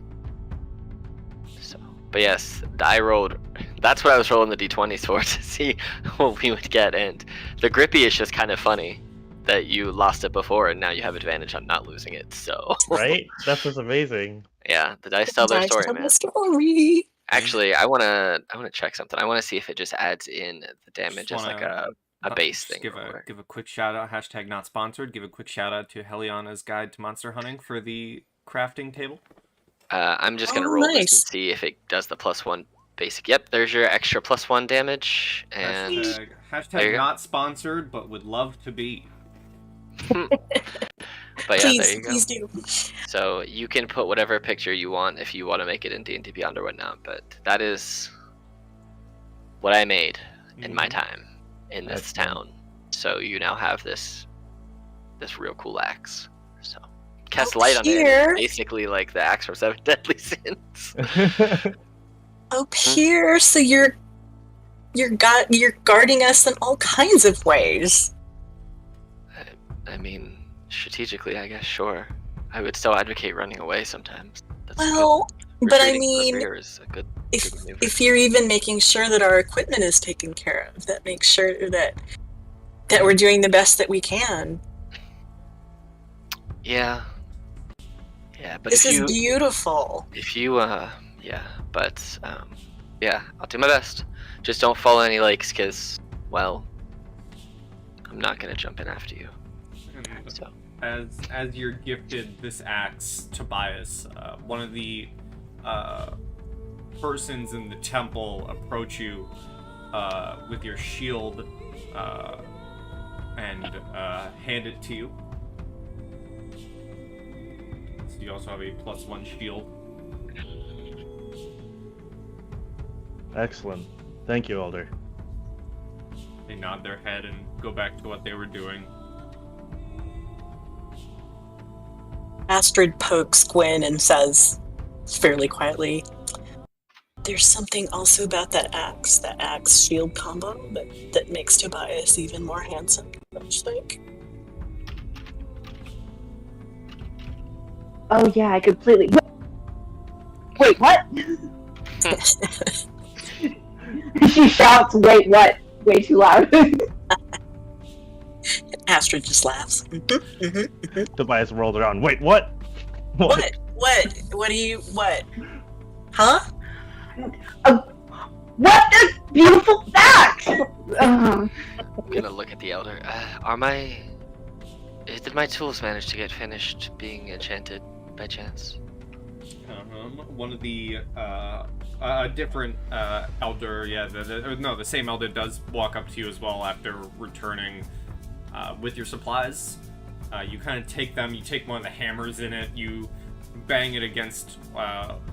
So, but yes, I rolled. That's what I was rolling the d20s for, to see what we would get. And the grippy is just kind of funny that you lost it before and now you have advantage on not losing it. So Right? That's just amazing. yeah, the dice tell their Dice story, tell man. the story. Actually, I wanna check something. I wanna see if it just adds in the damage as Just like wanna- a base Just thing. give real a quick. give a quick shout out. # not sponsored. Give a quick shout out to Heliana's Guide to Monster Hunting for the crafting table. I'm just gonna Oh, roll this nice. and see if it does the +1 basic. Yep, there's your extra +1 damage, and there you go. Not sponsored, but would love to be. But yeah, there you go. Please do. So you can put whatever picture you want if you want to make it in D&D Beyond or whatnot, but that is what I made in my time in this Excellent. town. So you now have this real cool axe. So cast light on it. here. It's basically like the axe from 7 Deadly Sins. Up here, so you're guarding us in all kinds of ways. I mean, strategically, I guess, sure. I would still advocate running away sometimes. That's Well, good. but I Retreating from the mean, rear is a good maneuver. if you're even making sure that our equipment is taken care of, that makes sure that we're doing the best that we can. Yeah, but This if is you beautiful. I'll do my best. Just don't follow any lakes, cause, well, I'm not gonna jump in after you. And So as you're gifted this axe, Tobias, one of the persons in the temple approach you with your shield and hand it to you. So you also have a +1 shield. Excellent. Thank you, Elder. They nod their head and go back to what they were doing. Astrid pokes Gwyn and says, fairly quietly, "There's something also about that axe shield combo that makes Tobias even more handsome, don't you think?" Oh yeah, I completely. Wait, what? She shouts, "Wait, what?" way too loud. Astrid just laughs. Tobias rolled around. Wait, what? What? What do you, what? Huh? What this beautiful fact? I'm gonna look at the elder. Did my tools manage to get finished being enchanted by chance? One of the a different elder, the same elder does walk up to you as well after returning with your supplies. You kind of take them. You take one of the hammers in it. You bang it against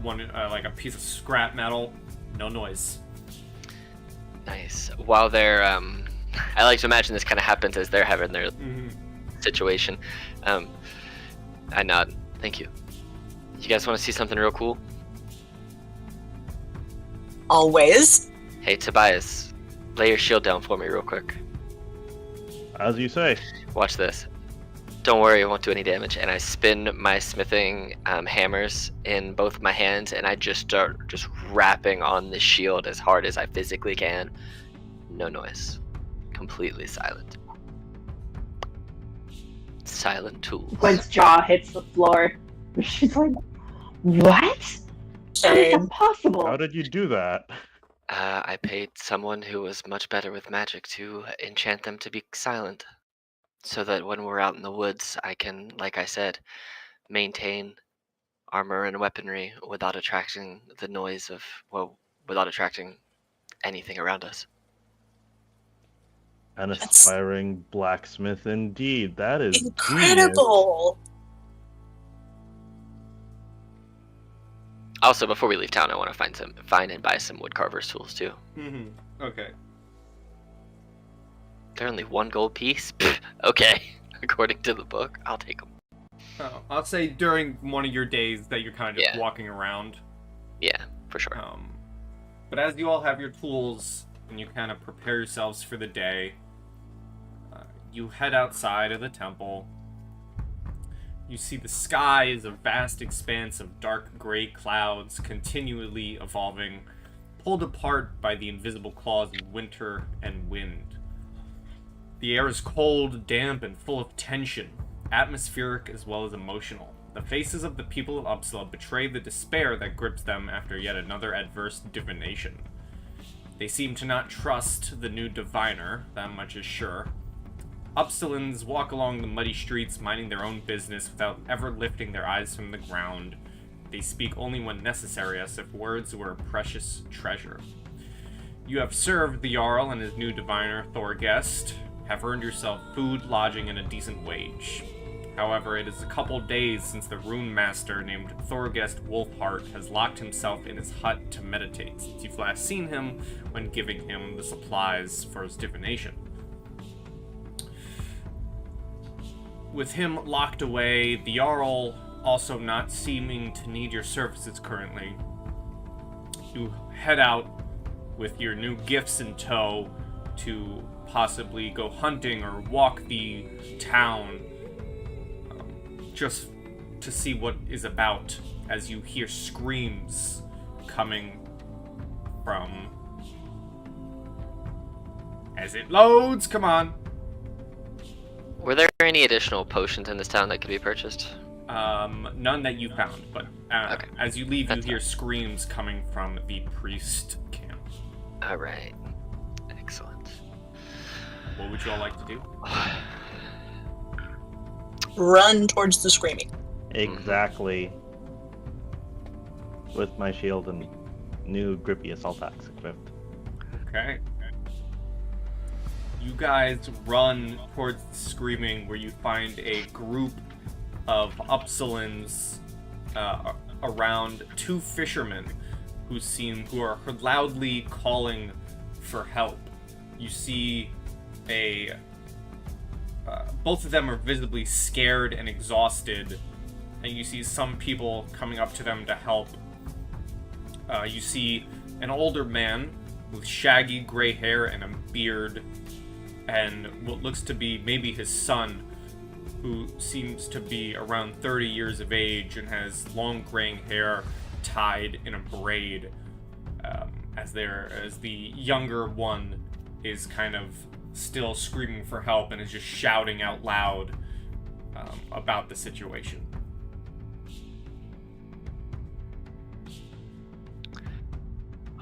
one like a piece of scrap metal. No noise. Nice. While they're, I like to imagine this kind of happens as they're having their situation. I nod. Thank you. You guys want to see something real cool? Always. Hey, Tobias, lay your shield down for me real quick. As you say. Watch this. Don't worry, it won't do any damage. And I spin my smithing hammers in both my hands, and I just start rapping on the shield as hard as I physically can. No noise. Completely silent. Silent tools. Gwen's jaw hits the floor. She's like, "What?" How is Shame. that possible? How did you do that? I paid someone who was much better with magic to enchant them to be silent, so that when we're out in the woods, I can, like I said, maintain armor and weaponry without attracting the noise of, well, without attracting anything around us. An That's aspiring blacksmith indeed. That is genius. incredible. Also, before we leave town, I want to find and buy some woodcarver's tools too. Mm-hmm. Okay. They're only 1 gold piece. Pfft, okay, according to the book, I'll take them. I'll say during one of your days that you're kind of just Yeah. walking around. Yeah, for sure. But as you all have your tools and you kind of prepare yourselves for the day, you head outside of the temple. You see the sky is a vast expanse of dark gray clouds continually evolving, pulled apart by the invisible claws of winter and wind. The air is cold, damp, and full of tension, atmospheric as well as emotional. The faces of the people of Uppsala betray the despair that grips them after yet another adverse divination. They seem to not trust the new diviner, that much is sure. Uppsalans walk along the muddy streets, minding their own business without ever lifting their eyes from the ground. They speak only when necessary, as if words were a precious treasure. You have served the Jarl and his new diviner, Thorgest, have earned yourself food, lodging, and a decent wage. However, it is a couple days since the rune master named Thorgest Wolfheart has locked himself in his hut to meditate, since you've last seen him when giving him the supplies for his divination. With him locked away, the Jarl also not seeming to need your services currently, you head out with your new gifts in tow to possibly go hunting or walk the town, just to see what is about, as you hear screams coming from... As it loads, come on! Were there any additional potions in this town that could be purchased? None that you found, but Okay. as you leave, That's you hear screams coming from the priest camp. Alright. Excellent. What would you all like to do? Run towards the screaming. Exactly. With my shield and new grippy assault axe equipped. Okay. You guys run towards the screaming, where you find a group of Uppsalans around 2 fishermen who are loudly calling for help. You see both of them are visibly scared and exhausted, and you see some people coming up to them to help. You see an older man with shaggy gray hair and a beard, and what looks to be maybe his son, who seems to be around 30 years of age and has long graying hair tied in a braid, as the younger one is kind of still screaming for help and is just shouting out loud about the situation.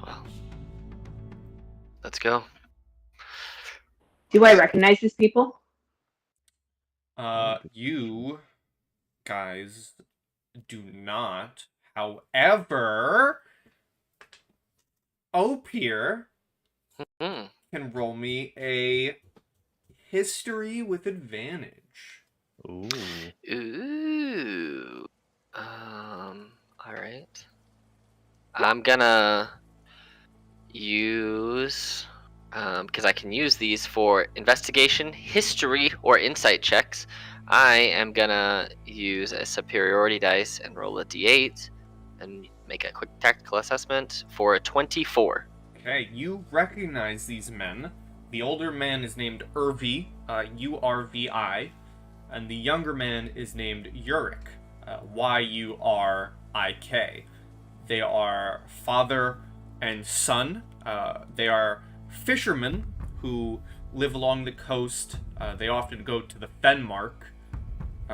Well, let's go. Do I recognize these people? You guys do not. However, Opier Hmm. can roll me a history with advantage. Ooh. Ooh. Alright. I'm gonna use, because I can use these for investigation, history, or insight checks. I am gonna use a superiority dice and roll a d8 and make a quick tactical assessment for a 24. Okay, you recognize these men. The older man is named Urvi, Urvi, and the younger man is named Yurik, Yurik. They are father and son. They are fishermen who live along the coast. They often go to the Fenmark,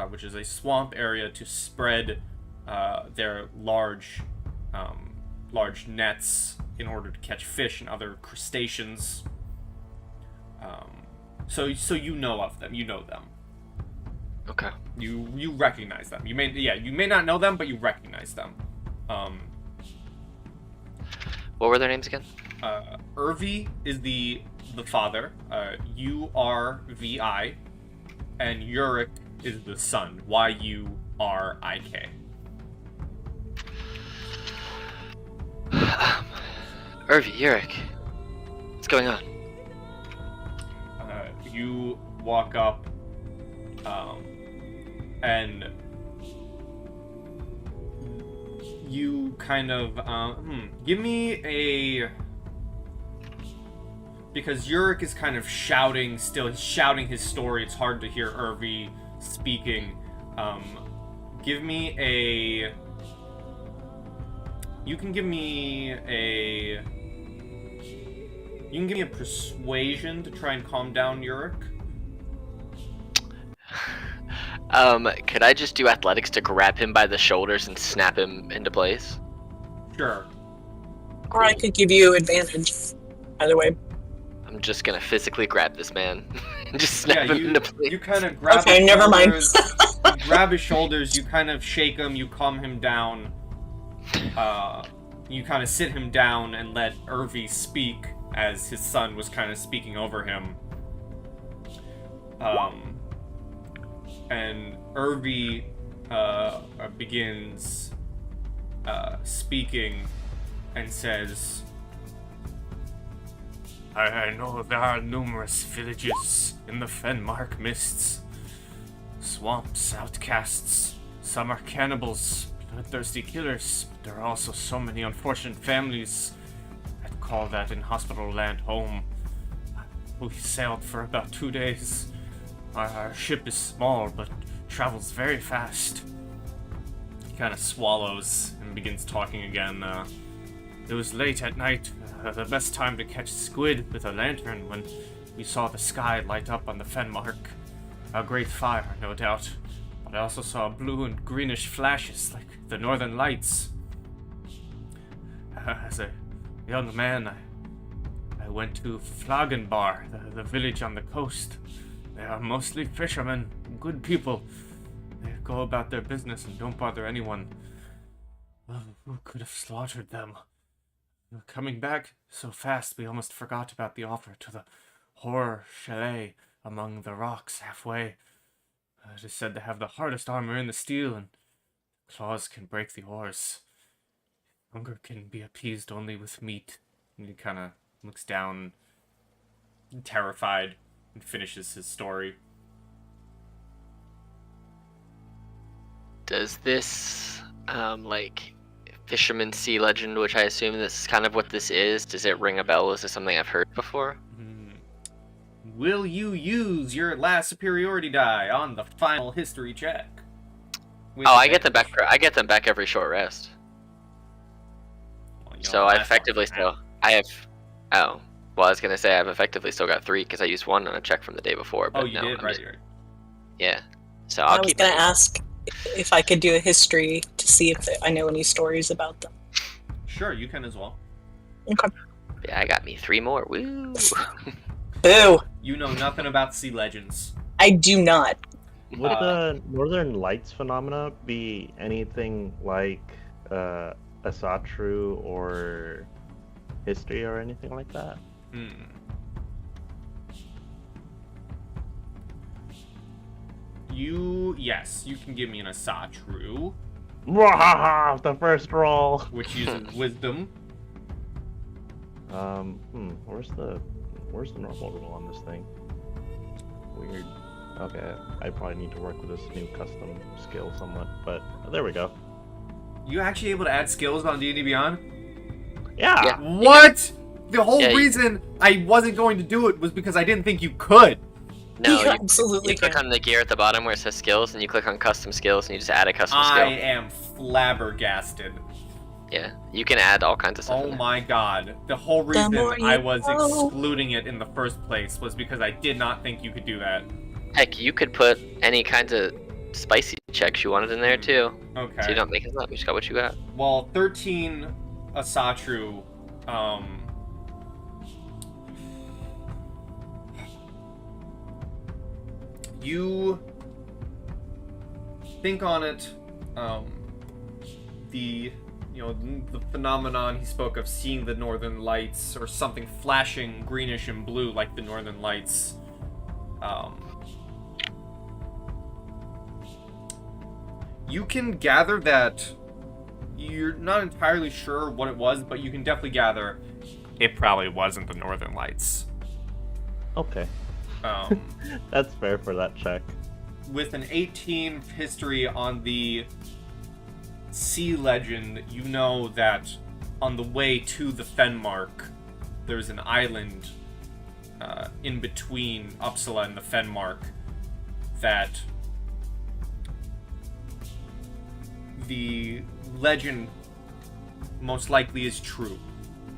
which is a swamp area, to spread their large large nets in order to catch fish and other crustaceans. So you know of them. You know them. Okay. You recognize them. You may not know them, but you recognize them. What were their names again? Urvi is the father. You are Vi, and Yurik is the son. Yurik. Urvi, Yurik. What's going on? You walk up, and you kind of give me a, because Yurik is kind of shouting still. He's shouting his story. It's hard to hear Urvi speaking. Give me a. You can give me a persuasion to try and calm down Yurik. Could I just do athletics to grab him by the shoulders and snap him into place? Sure. Or I could give you advantage. Either way. I'm just gonna physically grab this man and just snap him into place. You kind of grab Okay, his never mind. shoulders, you grab his shoulders, you kind of shake him, you calm him down. You kind of sit him down and let Urvi speak as his son was kind of speaking over him. And Urvi begins speaking and says, I know there are numerous villages in the Fenmark mists, swamps, outcasts. Some are cannibals, bloodthirsty killers, but there are also so many unfortunate families that call that inhospitable land home. We sailed for about 2 days. Our ship is small, but travels very fast. He kind of swallows and begins talking again. It was late at night, the best time to catch squid with a lantern, when we saw the sky light up on the Fenmark. A great fire, no doubt, but I also saw blue and greenish flashes like the northern lights. As a young man, I went to Flagenbar, the village on the coast. They are mostly fishermen, good people. They go about their business and don't bother anyone. Who could have slaughtered them? Coming back so fast, we almost forgot about the offer to the horror chalet among the rocks halfway. It is said to have the hardest armor in the steel, and claws can break the oars. Hunger can be appeased only with meat. And he kind of looks down, terrified, and finishes his story. Does this, fisherman sea legend, which I assume this is kind of what this is, does it ring a bell? Is this something I've heard before? Will you use your last superiority die on the final history check? I get them back. I get them back every short rest. Well, So I effectively still. I have. Oh. Well, I was gonna say I've effectively still got 3 because I used 1 on a check from the day before. But you no, did, right? Yeah. So I I'll was keep. going to ask if I could do a history to see if I know any stories about them. Sure, you can as well. Okay. Yeah, I got me 3 more. Woo! Boo! You know nothing about sea legends. I do not. Would the Northern Lights phenomena be anything like Asatru or history or anything like that? Yes, you can give me an Asatru, Mwahaha! The first roll. which uses wisdom. Where's the normal roll on this thing? Weird. Okay, I probably need to work with this new custom skill somewhat, but there we go. You actually able to add skills on D&D Beyond? Yeah. What? The whole Yeah, reason I wasn't going to do it was because I didn't think you could. No, You absolutely you click can. on the gear at the bottom where it says skills, and you click on custom skills, and you just add a custom I skill. am flabbergasted. Yeah, you can add all kinds of stuff. Oh in there. my god. The whole reason more you I was know. excluding it in the first place was because I did not think you could do that. Heck, you could put any kinds of spicy checks you wanted in there too. Okay. So you don't make it up. You just got what you got. Well, 13 Asatru, you think on it, the phenomenon he spoke of, seeing the northern lights, or something flashing greenish and blue like the northern lights. You can gather that you're not entirely sure what it was, but you can definitely gather it probably wasn't the northern lights. Okay. That's fair for that check. With an 18 history on the sea legend, you know that on the way to the Fenmark, there's an island in between Uppsala and the Fenmark that the legend most likely is true.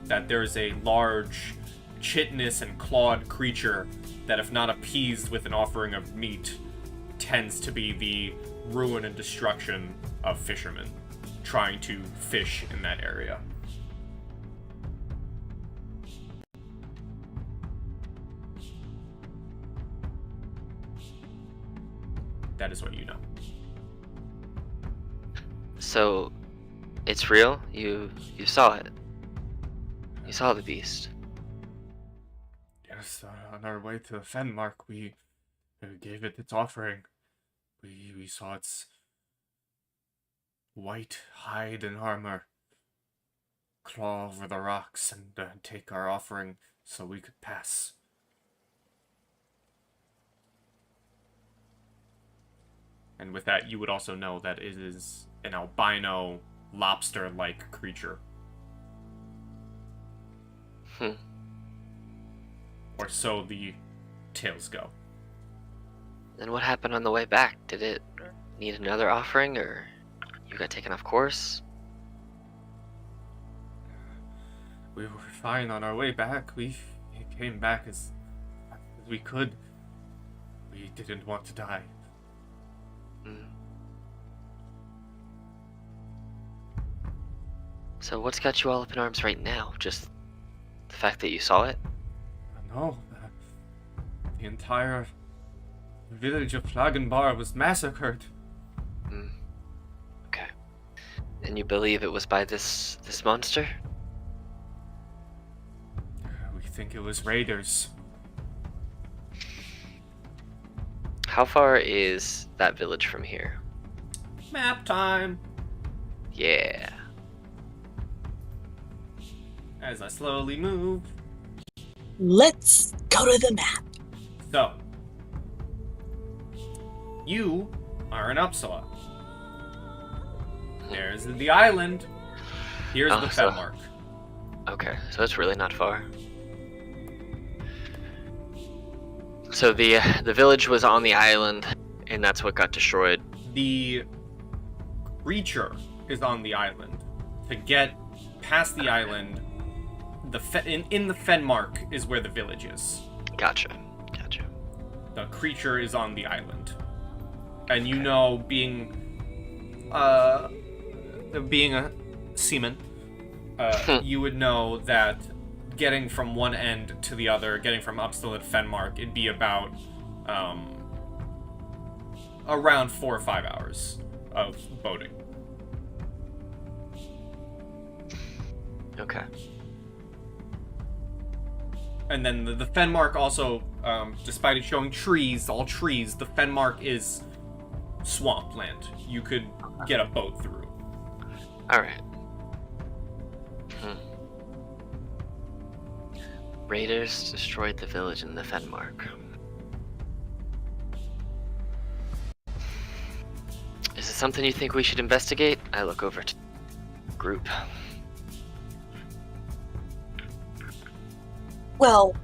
That there's a large, chitinous and clawed creature that, if not appeased with an offering of meat, tends to be the ruin and destruction of fishermen trying to fish in that area. That is what you know. So, it's real? You saw it? You saw the beast? Yes, on our way to the Fenmark, we gave it its offering. We saw its white hide and armor claw over the rocks and take our offering so we could pass. And with that, you would also know that it is an albino, lobster-like creature. Or so the tales go. Then what happened on the way back? Did it need another offering, or you got taken off course? We were fine on our way back. We came back as we could. We didn't want to die. So what's got you all up in arms right now? Just the fact that you saw it? No. The entire village of Flagenbar was massacred. Okay. And you believe it was by this monster? We think it was raiders. How far is that village from here? Map time! Yeah. As I slowly move. Let's go to the map. So, you are in Uppsala. There's the island. Here's the so- Fenmark. Okay, so it's really not far. So the village was on the island, and that's what got destroyed. The creature is on the island. To get past the island, in the Fenmark is where the village is. Gotcha. The creature is on the island, and you know, being a seaman, you would know that getting from one end to the other, getting from Uppsala to Fenmark, it'd be about around 4 or 5 hours of boating. Okay. And then the Fenmark also, despite it showing all trees, the Fenmark is swampland. You could get a boat through. Alright. Raiders destroyed the village in the Fenmark. Is it something you think we should investigate? I look over to the group. Well,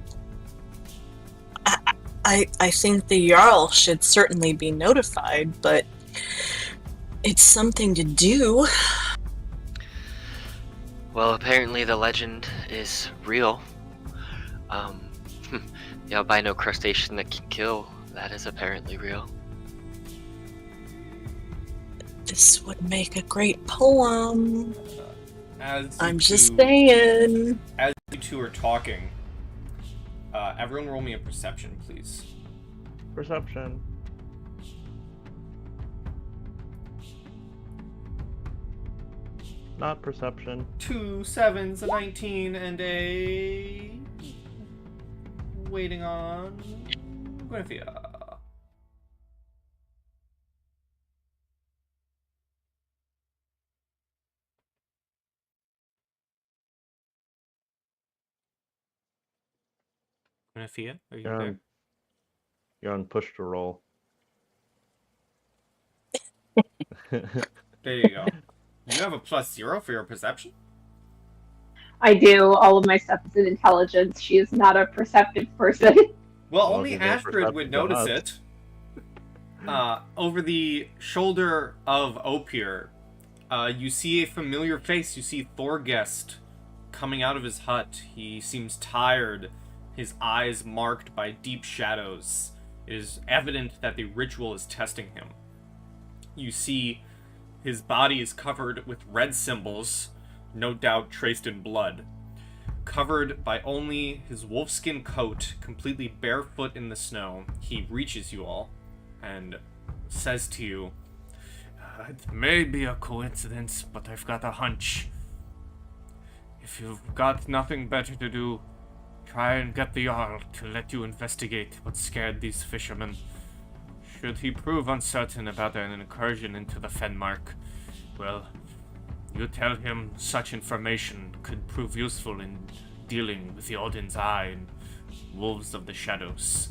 I think the Jarl should certainly be notified, but it's something to do. Well, apparently the legend is real. The albino crustacean that can kill, that is apparently real. This would make a great poem. As I'm you just two- saying. As you two are talking, everyone roll me a perception, please. Perception. Not perception. 2 7s, a 19, and a... Waiting on... Guinevere. Guinevere, are you You're there? on, you're on push to roll. There you go. You have a +0 for your perception? I do. All of my stuff is in intelligence. She is not a perceptive person. Well, Well, only she's more Astrid would perceptive than notice us. it. Over the shoulder of Opir, you see a familiar face. You see Thorgest coming out of his hut. He seems tired, his eyes marked by deep shadows. It is evident that the ritual is testing him. You see his body is covered with red symbols, no doubt traced in blood. Covered by only his wolfskin coat, completely barefoot in the snow, he reaches you all and says to you, "It may be a coincidence, but I've got a hunch. If you've got nothing better to do, try and get the Jarl to let you investigate what scared these fishermen. Should he prove uncertain about an incursion into the Fenmark, well, you tell him such information could prove useful in dealing with the Odin's Eye and Wolves of the Shadows."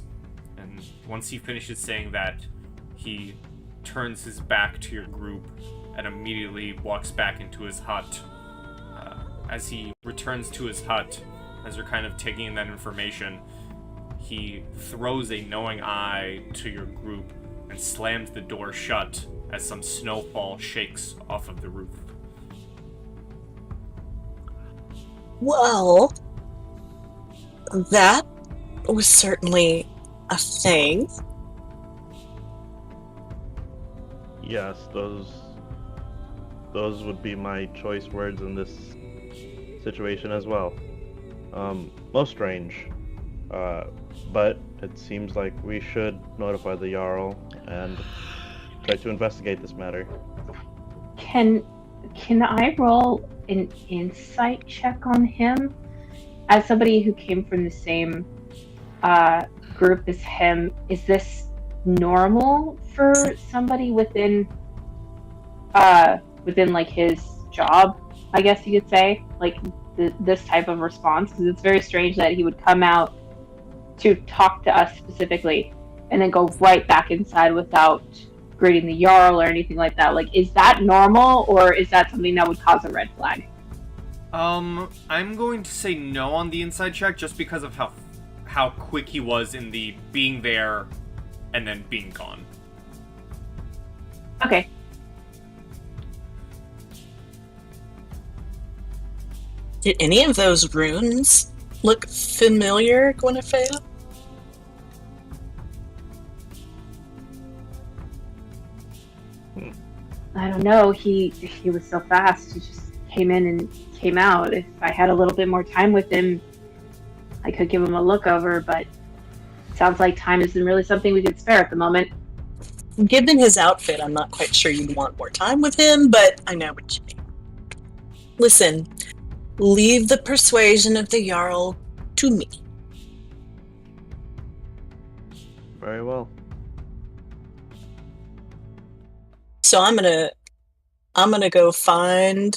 And once he finishes saying that, he turns his back to your group and immediately walks back into his hut. As he returns to his hut, as you're kind of taking in that information, he throws a knowing eye to your group and slams the door shut as some snowfall shakes off of the roof. Well, that was certainly a thing. Yes, those would be my choice words in this situation as well. Most strange, but it seems like we should notify the Jarl and try to investigate this matter. Can I roll an insight check on him? As somebody who came from the same group as him, is this normal for somebody within like his job, I guess you could say, like this type of response? Because it's very strange that he would come out to talk to us specifically and then go right back inside without greeting the Jarl or anything like that. Like, is that normal, or is that something that would cause a red flag? I'm going to say no on the inside check just because of how quick he was in the being there and then being gone. Okay. Did any of those runes look familiar, Guinevere? I don't know. He was so fast. He just came in and came out. If I had a little bit more time with him, I could give him a look over, but it sounds like time isn't really something we could spare at the moment. Given his outfit, I'm not quite sure you'd want more time with him, but I know what you mean. Listen, leave the persuasion of the Jarl to me. Very well. So I'm gonna go find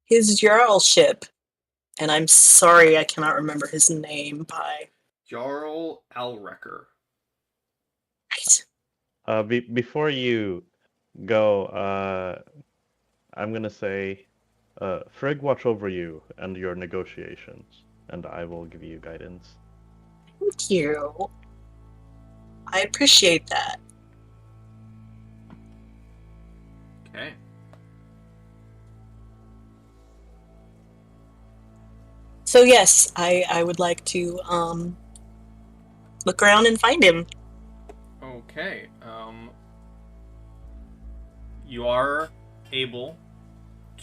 his Jarl ship, and I'm sorry I cannot remember his name by. Jarl Alrecker. Right. Before you go, I'm gonna say, Frigg, watch over you and your negotiations, and I will give you guidance. Thank you. I appreciate that. Okay. So yes, I would like to look around and find him. Okay. You are able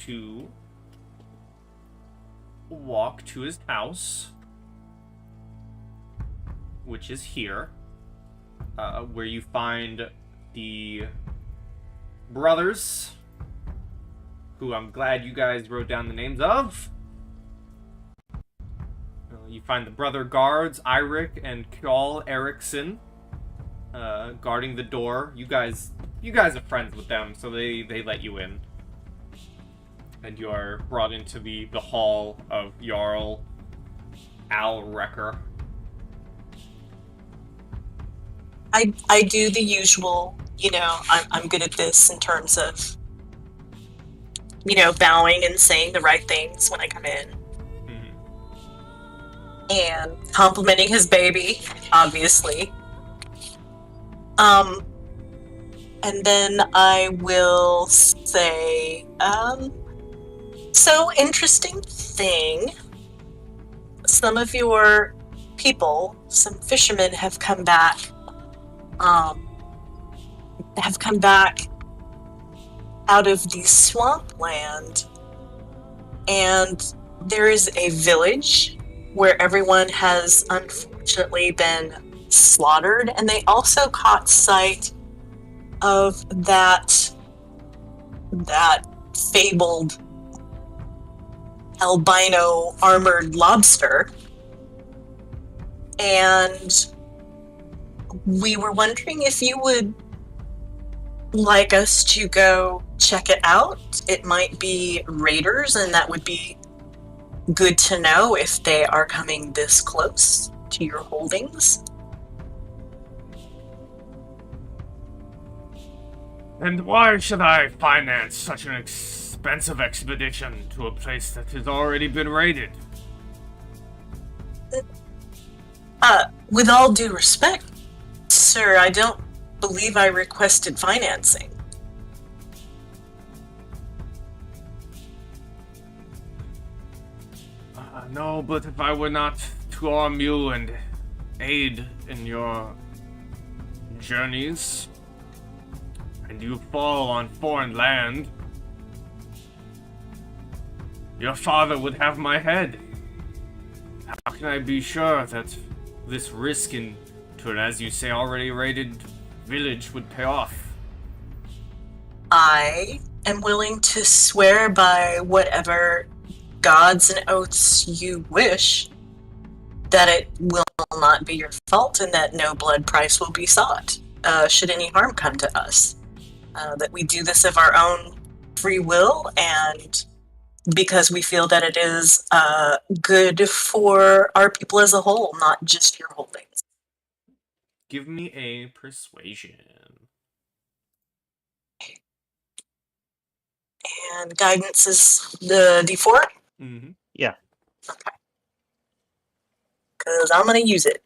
to walk to his house, which is here, where you find the brothers, who I'm glad you guys wrote down the names of. You find the brother guards, Eirik and Kjall Eriksson, guarding the door. You guys are friends with them, so they let you in. And you are brought into the hall of Jarl Alrecker. I do the usual, I'm good at this in terms of, bowing and saying the right things when I come in. Mm-hmm. And complimenting his baby, obviously. And then I will say, so interesting thing, some of your people, some fishermen have come back out of the swampland, and there is a village where everyone has unfortunately been slaughtered, and they also caught sight of that fabled albino armored lobster, and we were wondering if you would like us to go check it out. It might be raiders, and that would be good to know if they are coming this close to your holdings. And why should I finance such an expensive expedition to a place that has already been raided? With all due respect, sir, I don't believe I requested financing. No, but if I were not to arm you and aid in your journeys, and you fall on foreign land, your father would have my head. How can I be sure that this risk into an, as you say, already raided village would pay off? I am willing to swear by whatever gods and oaths you wish that it will not be your fault and that no blood price will be sought, should any harm come to us. That we do this of our own free will and because we feel that it is good for our people as a whole, not just your holdings. Give me a persuasion. And guidance is the D4? Mm-hmm. Yeah. Okay. Because I'm going to use it.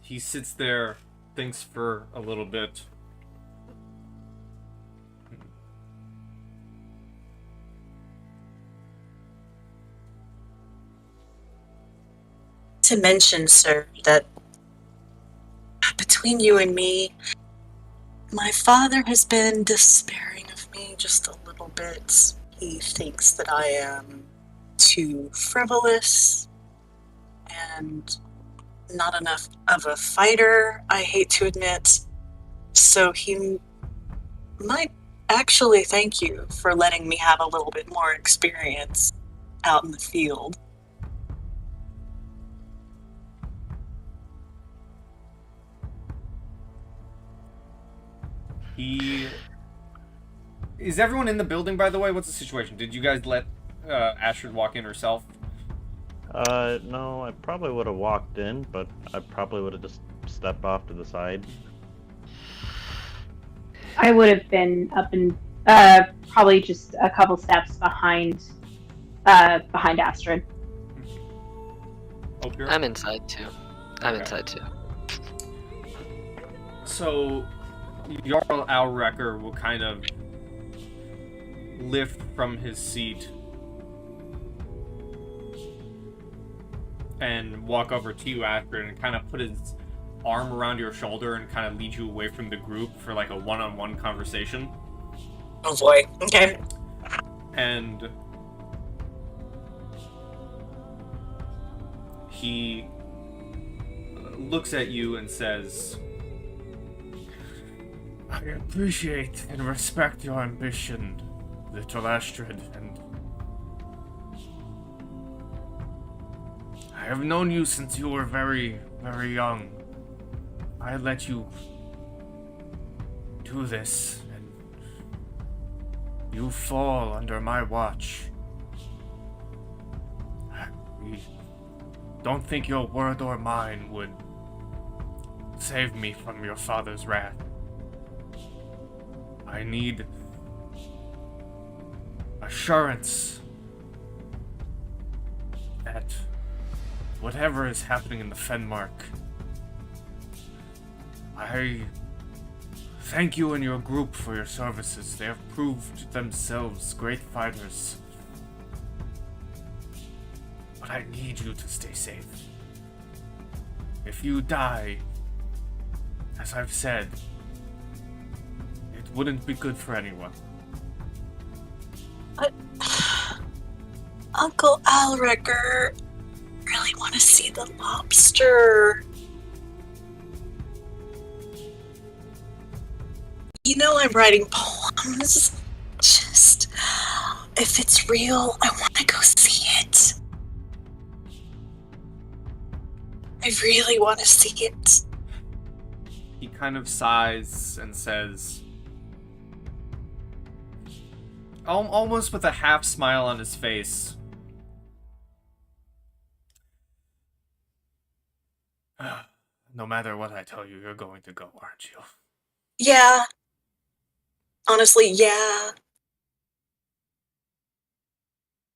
He sits there, thinks for a little bit. To mention, sir, that between you and me, my father has been despairing of me just a little bit. He thinks that I am too frivolous and not enough of a fighter, I hate to admit. So he might actually thank you for letting me have a little bit more experience out in the field. Is everyone in the building, by the way? What's the situation? Did you guys let Astrid walk in herself? No, I probably would have walked in, but I probably would have just stepped off to the side. I would have been up and probably just a couple steps behind Astrid. Oh, I'm inside too. So, Jarl Alrecker will kind of lift from his seat and walk over to you, Astrid, and kind of put his arm around your shoulder and kind of lead you away from the group for like a one-on-one conversation. Oh boy. Okay. And he looks at you and says, I appreciate and respect your ambition, little Astrid, and I have known you since you were very, very young. I let you do this, and you fall under my watch. I don't think your word or mine would save me from your father's wrath. I need assurance that whatever is happening in the Fenmark, I thank you and your group for your services. They have proved themselves great fighters. But I need you to stay safe. If you die, as I've said, it wouldn't be good for anyone. Uncle Alrecker, really want to see the lobster. You know I'm writing poems. Just, if it's real, I want to go see it. I really want to see it. He kind of sighs and says, almost with a half smile on his face, no matter what I tell you, you're going to go, aren't you? Yeah. Honestly, yeah.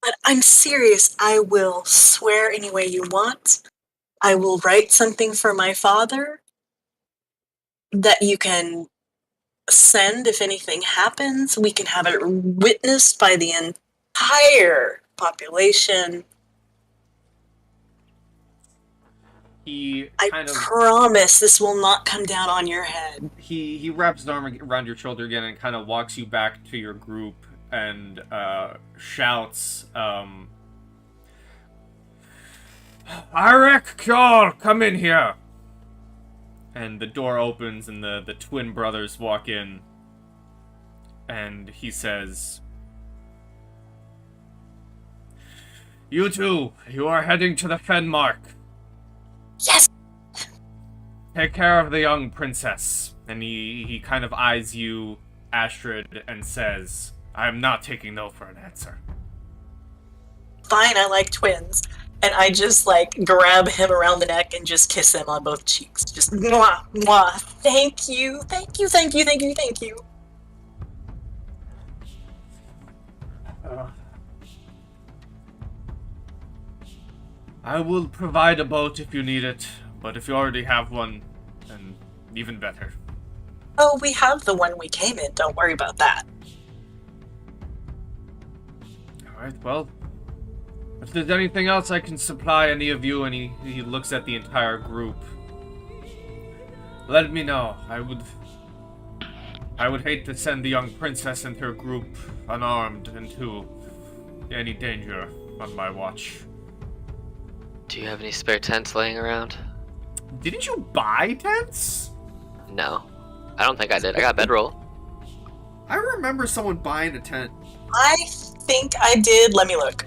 But I'm serious. I will swear any way you want. I will write something for my father that you can send if anything happens. We can have it witnessed by the entire population. He I promise this will not come down on your head. He wraps his arm around your shoulder again and kind of walks you back to your group and shouts, Arek Kjol, come in here! And the door opens and the twin brothers walk in. And he says, You two, you are heading to the Fenmark. Yes! Take care of the young princess. And he kind of eyes you, Astrid, and says, I am not taking no for an answer. Fine, I like twins. And I just, grab him around the neck and just kiss him on both cheeks. Just, mwah, mwah. Thank you, thank you, thank you, thank you, thank you. I will provide a boat if you need it, but if you already have one, then even better. Oh, we have the one we came in. Don't worry about that. Alright, well, if there's anything else I can supply any of you, and he looks at the entire group, let me know. I would hate to send the young princess and her group unarmed into any danger on my watch. Do you have any spare tents laying around? Didn't you buy tents? No. I don't think I did. I got bedroll. I remember someone buying a tent. I think I did. Let me look.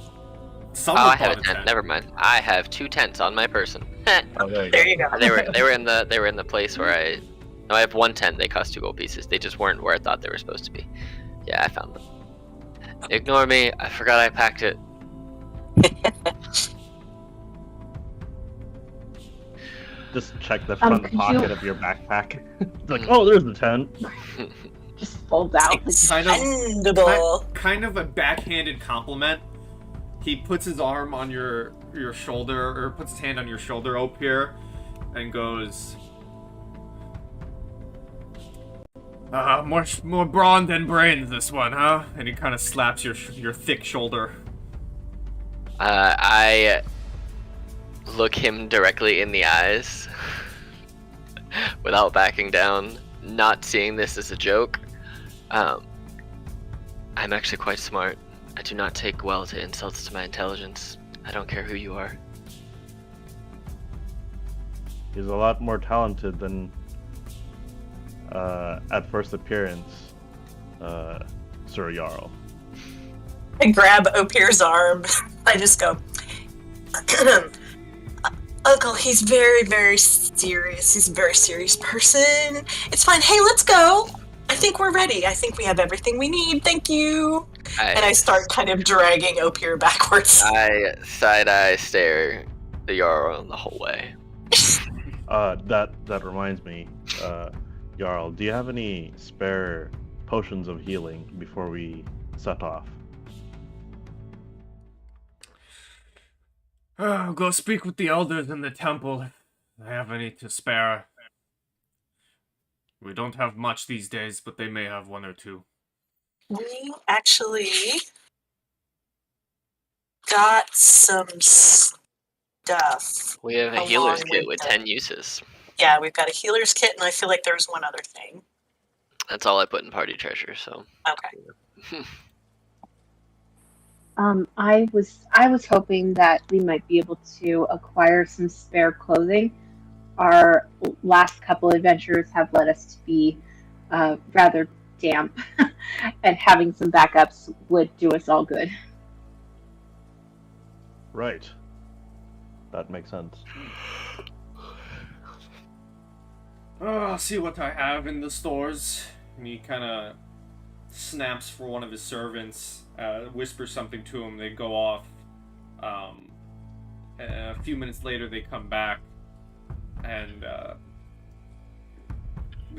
Someone I have bought a tent. Never mind. I have 2 tents on my person. Oh, There you go. they were in the place where I have 1 tent. They cost 2 gold pieces. They just weren't where I thought they were supposed to be. Yeah, I found them. Ignore me. I forgot I packed it. Just check the front could pocket you- of your backpack. It's like, oh, there's the tent. Just folds out. Expendable. Kind of a backhanded compliment. He puts his arm on your shoulder, or puts his hand on your shoulder up here, and goes, more brawn than brains, this one, huh? And he kind of slaps your thick shoulder. I look him directly in the eyes. without backing down, not seeing this as a joke. I'm actually quite smart. I do not take well to insults to my intelligence. I don't care who you are. He's a lot more talented than at first appearance, Sir Jarl. I grab Opir's arm. I just go, Uncle, he's very, very serious. He's a very serious person. It's fine. Hey, let's go. I think we're ready. I think we have everything we need. Thank you. And I start kind of dragging Opir backwards. I side-eye stare the Jarl the whole way. That reminds me, Jarl, do you have any spare potions of healing before we set off? Go speak with the elders in the temple if they have any to spare. We don't have much these days, but they may have one or two. We actually got some stuff. We have a along healer's kit with the- 10 uses. Yeah, we've got a healer's kit, and I feel like there was one other thing. That's all I put in party treasure, so. Okay. I was hoping that we might be able to acquire some spare clothing. Our last couple adventures have led us to be rather damp, and having some backups would do us all good. Right. That makes sense. I'll see what I have in the stores. And he kind of snaps for one of his servants, whispers something to him. They go off. A few minutes later, they come back, and they're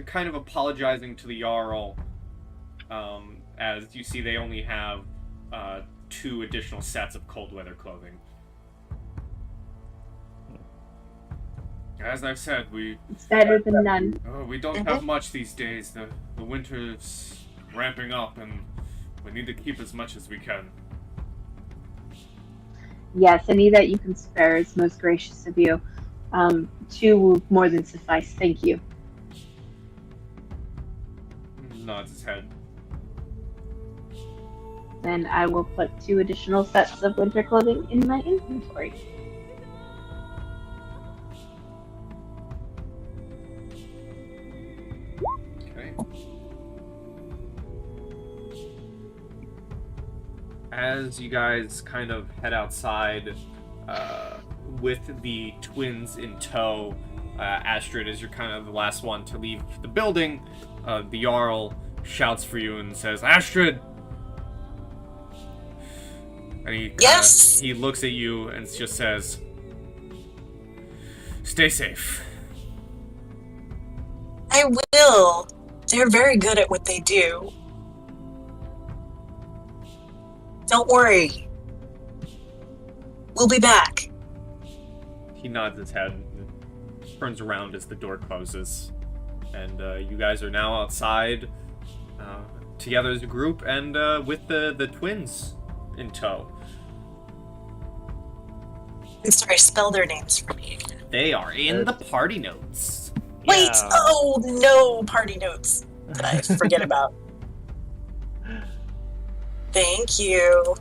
kind of apologizing to the Jarl. As you see, they only have 2 additional sets of cold weather clothing. As I've said, It's better than none. we don't have much these days. The winter's ramping up, and we need to keep as much as we can. Yes, any that you can spare is most gracious of you. 2 will more than suffice. Thank you. Nods his head. Then I will put 2 additional sets of winter clothing in my inventory. Okay. As you guys kind of head outside, with the twins in tow, Astrid, as you're kind of the last one to leave the building, the Jarl shouts for you and says, Astrid! And Yes! He looks at you and just says, stay safe. I will. They're very good at what they do. Don't worry. We'll be back. He nods his head and turns around as the door closes. And you guys are now outside together as a group and with the twins in tow. I'm sorry, spell their names for me. They are in the party notes. Wait! Yeah. Oh, no party notes that I forget about. Thank you.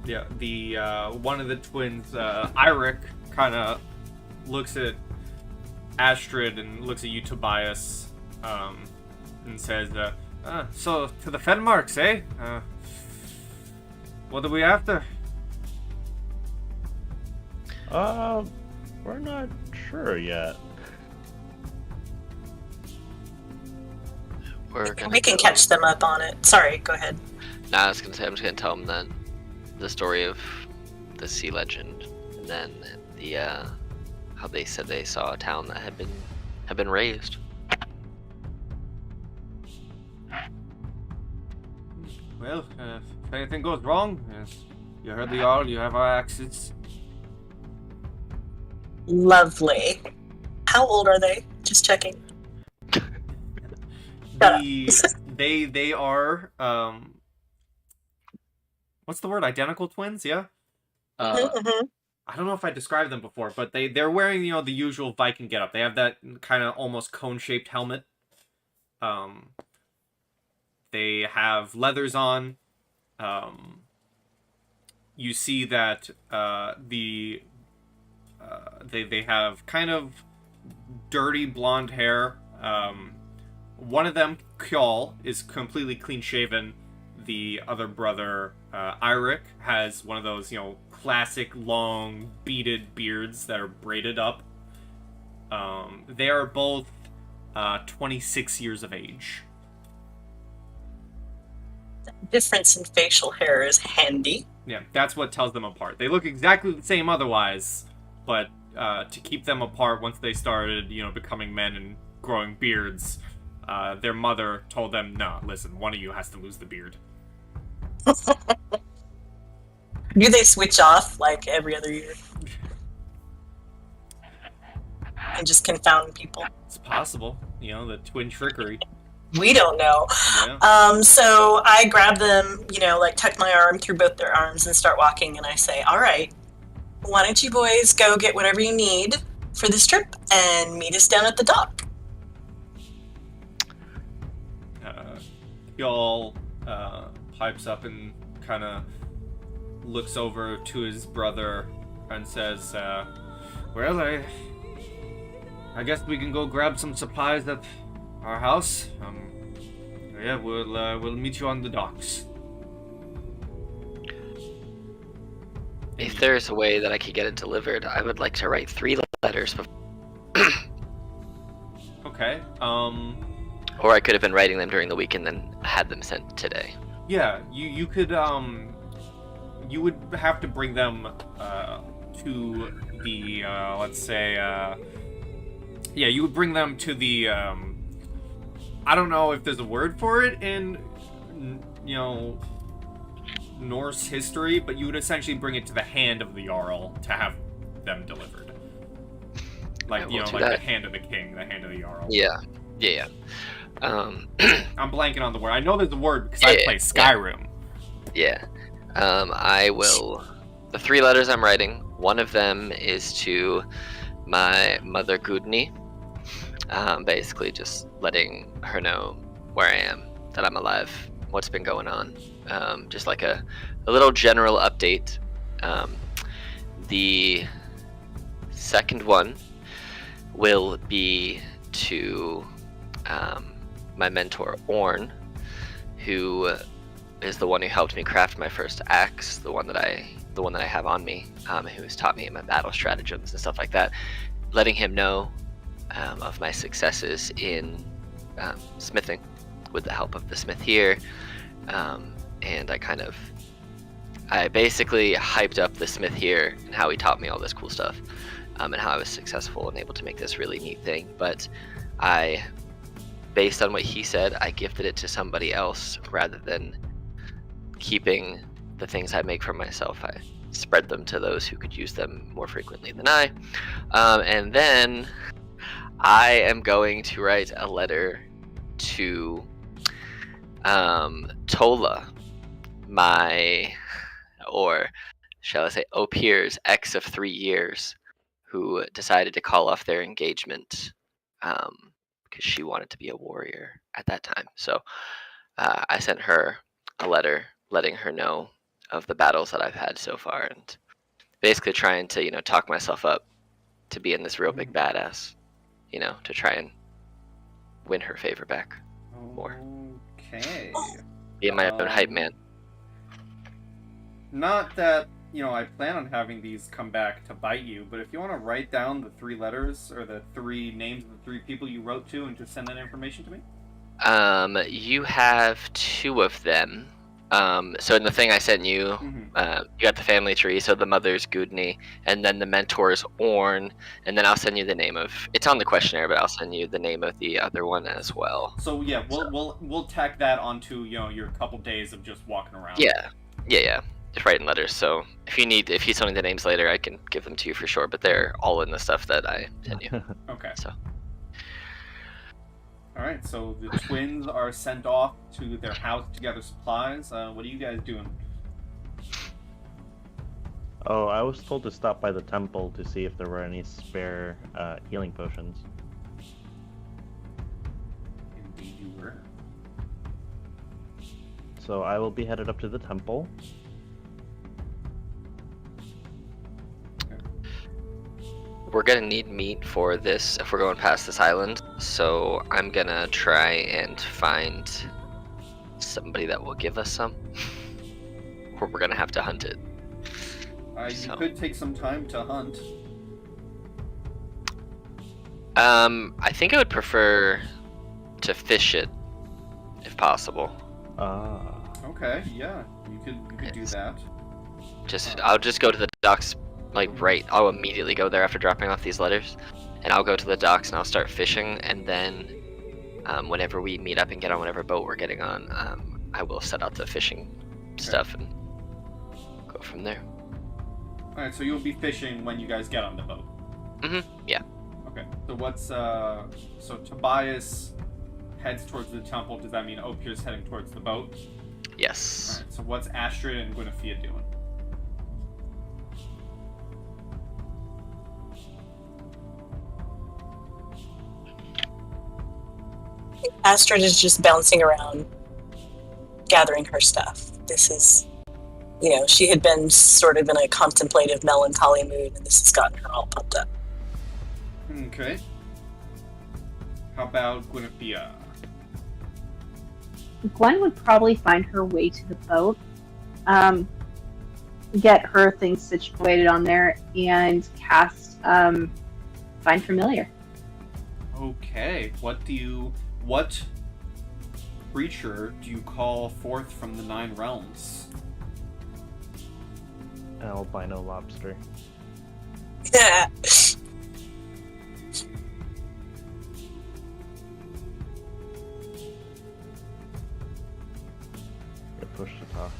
Yeah, the one of the twins, Eirik, kind of looks at Astrid and looks at you, Tobias, and says, so to the Fenmarks, eh? What are we after? We're not sure yet. We can catch them up on it. Sorry, go ahead. Nah, I was gonna say, I'm just gonna tell them then the story of the sea legend, and then the how they said they saw a town that had been raised. Well, if anything goes wrong, you heard the Jarl, you have our axes. Lovely. How old are they? Just checking. They are what's the word? Identical twins, yeah? Mhm. I don't know if I described them before, but they're wearing, you know, the usual Viking getup. They have that kind of almost cone-shaped helmet. They have leathers on. You see that they have kind of dirty blonde hair. One of them, Kjol, is completely clean-shaven. The other brother, Eirik, has one of those, you know, classic long beaded beards that are braided up. They are both 26 years of age. Difference in facial hair is handy. Yeah, that's what tells them apart. They look exactly the same otherwise, but to keep them apart once they started, you know, becoming men and growing beards, their mother told them, "No, listen, one of you has to lose the beard." Do they switch off like every other year? And just confound people? It's possible, you know, the twin trickery. We don't know. Yeah. So I grab them, you know, like tuck my arm through both their arms and start walking, and I say, all right, why don't you boys go get whatever you need for this trip and meet us down at the dock? Y'all pipes up and kind of looks over to his brother and says, well, I guess we can go grab some supplies at our house. Yeah, we'll meet you on the docks. If there's a way that I could get it delivered, I would like to write 3 letters. Okay. Or I could have been writing them during the week and then had them sent today. Yeah, you could you would have to bring them to the let's say yeah, you would bring them to the I don't know if there's a word for it in, you know, Norse history, but you would essentially bring it to the hand of the Jarl to have them delivered. Like, you know, like the hand of the king, the hand of the Jarl. Yeah. I'm blanking on the word. I know there's a word because I play Skyrim. Yeah. I will... The 3 letters I'm writing, one of them is to my mother Gudni. Basically just letting her know where I am, that I'm alive, what's been going on. Just like a little general update. The second one will be to my mentor Orn, who is the one who helped me craft my first axe, the one that I have on me, who has taught me my battle stratagems and stuff like that. Letting him know of my successes in smithing with the help of the smith here, and I basically hyped up the smith here and how he taught me all this cool stuff, and how I was successful and able to make this really neat thing. But based on what he said, I gifted it to somebody else rather than keeping the things I make for myself. I spread them to those who could use them more frequently than I. And then I am going to write a letter to Tola, or shall I say Opir's ex of 3 years, who decided to call off their engagement because she wanted to be a warrior at that time. So I sent her a letter letting her know of the battles that I've had so far, and basically trying to, you know, talk myself up to being this real big badass, you know, to try and win her favor back more. Okay. Being my own hype man. Not that, you know, I plan on having these come back to bite you, but if you want to write down the 3 letters or the 3 names of the 3 people you wrote to and just send that information to me? You have 2 of them. So in the thing I sent you, you got the family tree, so the mother's Gudni, and then the mentor's Orn, and then I'll send you the name of, it's on the questionnaire, but I'll send you the name of the other one as well. So yeah, we'll tack that onto, you know, your couple days of just walking around. Yeah. Just writing letters. So if you send me the names later, I can give them to you for sure. But they're all in the stuff that I sent you. Okay. So. All right. So the twins are sent off to their house to gather supplies. What are you guys doing? Oh, I was told to stop by the temple to see if there were any spare healing potions. Indeed you were. So I will be headed up to the temple. We're gonna need meat for this if we're going past this island, so I'm gonna try and find somebody that will give us some. Or we're gonna have to hunt it. You could take some time to hunt. I think I would prefer to fish it, if possible. Okay, yeah, you could do that. I'll just go to the docks, I'll immediately go there after dropping off these letters, and I'll go to the docks and I'll start fishing, and then whenever we meet up and get on whatever boat we're getting on, I will set out the fishing stuff and go from there. Alright, so you'll be fishing when you guys get on the boat. Yeah. Okay, so so Tobias heads towards the temple. Does that mean Opier's heading towards the boat? Yes. Alright, so what's Astrid and Guinevere doing? Astrid is just bouncing around, gathering her stuff. This is, she had been sort of in a contemplative, melancholy mood, and this has gotten her all pumped up. Okay. How about Guinevere? Gwen would probably find her way to the boat, get her things situated on there, and cast Find Familiar. Okay, what creature do you call forth from the 9 realms? An albino lobster. Yeah. Get pushed to talk.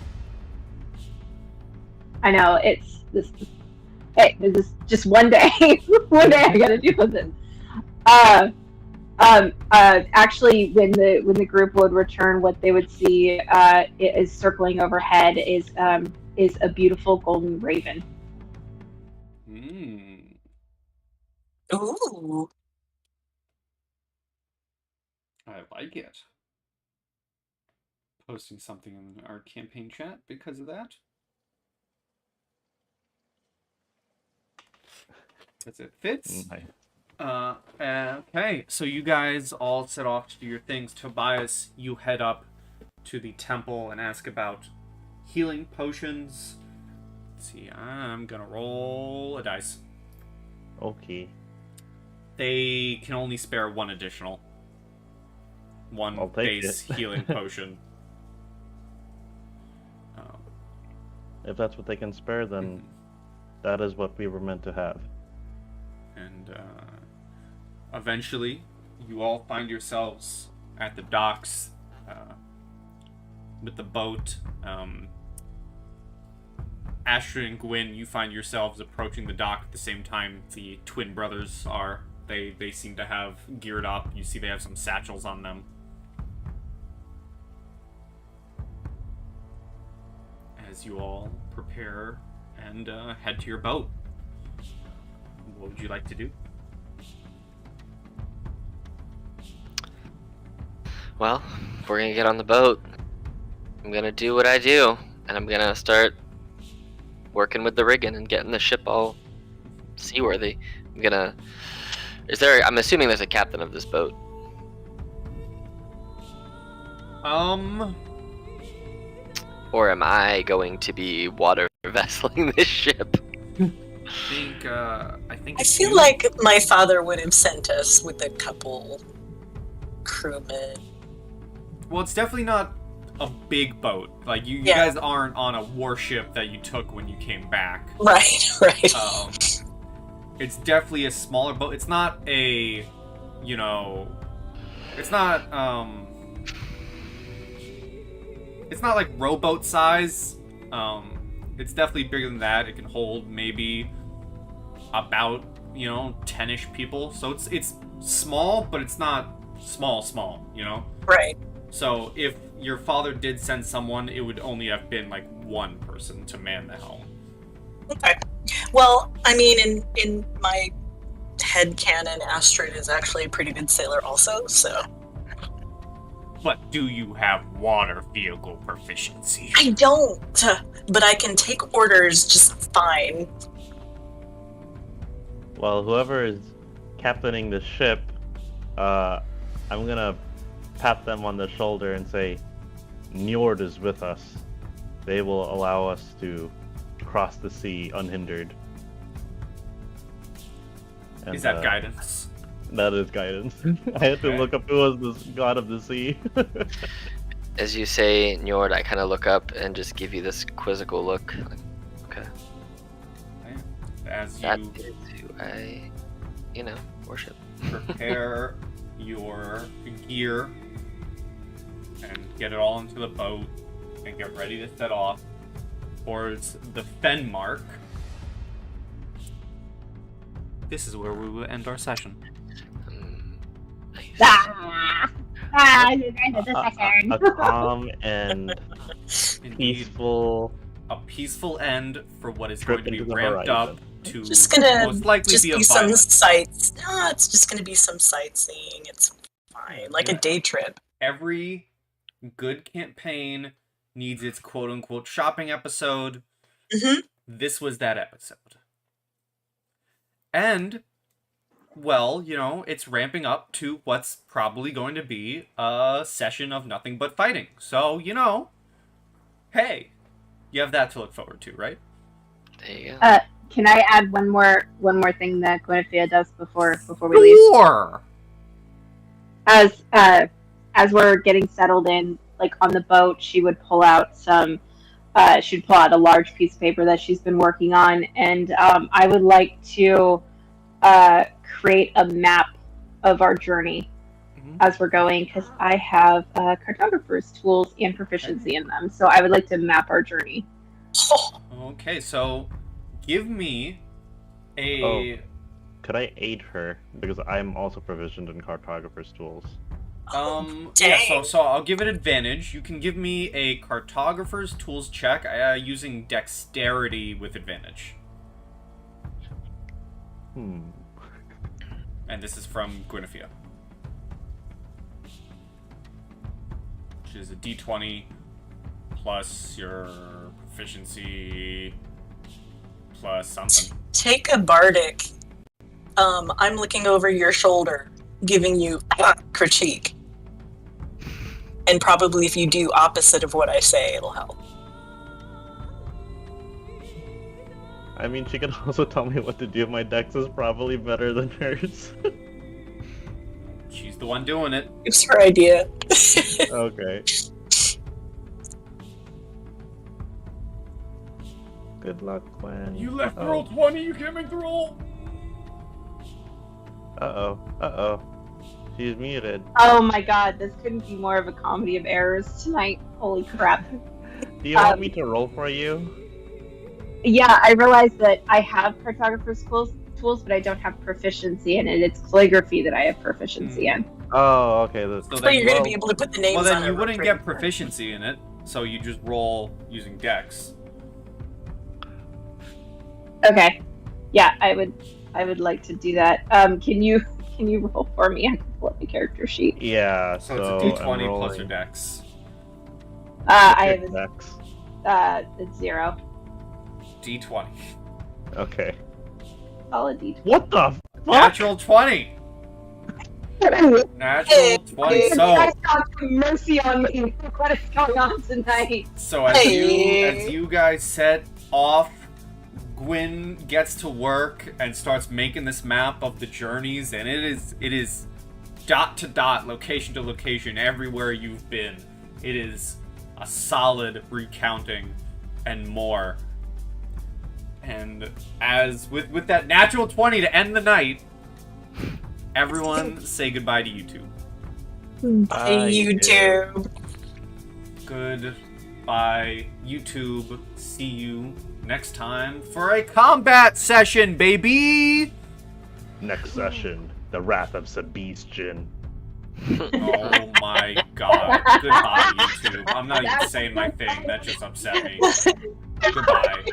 I know, this is just one day. One day I gotta deal with it. Actually, when the group would return, what they would see is circling overhead is a beautiful golden raven. Ooh. I like it. Posting something in our campaign chat because of that. Because it fits. Okay, so you guys all set off to do your things. Tobias, you head up to the temple and ask about healing potions. Let's see, I'm gonna roll a dice. Okay. They can only spare one additional. One base healing potion. If that's what they can spare, then that is what we were meant to have. And eventually, you all find yourselves at the docks with the boat. Astrid and Gwyn, you find yourselves approaching the dock at the same time the twin brothers are. They seem to have geared up. You see they have some satchels on them. As you all prepare and head to your boat. What would you like to do? Well, if we're gonna get on the boat, I'm gonna do what I do, and I'm gonna start working with the rigging and getting the ship all seaworthy. I'm assuming there's a captain of this boat. Or am I going to be water vesseling this ship? I feel like my father would have sent us with a couple crewmen. Well, it's definitely not a big boat. Like, you guys aren't on a warship that you took when you came back. Right. It's definitely a smaller boat. It's not a, it's not like rowboat size. It's definitely bigger than that. It can hold maybe about, 10-ish people. So it's small, but it's not small, Right. So if your father did send someone, it would only have been like one person to man the helm. Okay. Well, I mean, in my head canon, Astrid is actually a pretty good sailor also, so... But do you have water vehicle proficiency? I don't, but I can take orders just fine. Well, whoever is captaining the ship, I'm gonna pat them on the shoulder and say, Njord is with us. They will allow us to cross the sea unhindered. And, Is that guidance? That is guidance. I had to look up who was the god of the sea. As you say, Njord, I kind of look up and just give you this quizzical look. Like, okay. As That you is who I, worship. prepare your gear and get it all into the boat and get ready to set off towards the Fenmark, this is where we will end our session. Nice. You guys are the second. A calm and Indeed, peaceful. a peaceful end for what is Trip going to be into the ramped horizon. up to Just gonna most likely just be a be some violent. sights. No, it's just gonna be some sightseeing. It's fine, like a Yeah. day trip. Every good campaign needs its quote-unquote shopping episode. Mhm. This was that episode. And, well, it's ramping up to what's probably going to be a session of nothing but fighting. So, hey, you have that to look forward to, right? There you go. Can I add one more thing that Guinevere does before we leave? Sure! As we're getting settled in, like on the boat, she would pull out she'd pull out a large piece of paper that she's been working on, and I would like to create a map of our journey as we're going, because I have cartographer's tools and proficiency in them, so I would like to map our journey. Okay, so give me a... Oh. Could I aid her? Because I'm also proficient in cartographer's tools. Yeah, Dang. so I'll give it advantage. You can give me a cartographer's tools check using dexterity with advantage. And this is from Guinevere. Which is a d20 plus your proficiency plus something. Take a bardic. I'm looking over your shoulder, giving you critique. And probably if you do opposite of what I say, it'll help. I mean, she can also tell me what to do. My dex is probably better than hers. She's the one doing it. It's her idea. Okay. Good luck, Gwen. You left roll 20, you can't make the roll! Uh-oh. She's muted. Oh my god, this couldn't be more of a comedy of errors tonight. Holy crap. Do you want me to roll for you? Yeah, I realized that I have cartographer's tools, but I don't have proficiency in it. It's calligraphy that I have proficiency in. Oh, okay. So you're going to be able to put the names Well, then on you it wouldn't pretty get proficiency in it, so you just roll using dex. Okay. Yeah, I would like to do that. Can you roll for me? I can pull up the character sheet. Yeah, So so it's a I'm d20 plus your rolling dex. I have dex. it's 0. D20. Okay. Solid D20. What the fuck? Natural 20! Natural 20. So, Mercy on me. What is going on tonight? so as you guys set off, Gwyn gets to work and starts making this map of the journeys, and it is dot to dot, location to location, everywhere you've been. It is a solid recounting and more. And as with that natural 20 to end the night, everyone say goodbye to YouTube. Bye, YouTube. Goodbye, YouTube. See you next time for a combat session, baby! Next session, the Wrath of Sebastian. Oh my god. Goodbye, YouTube. I'm not even saying my thing. That just upset me. Goodbye.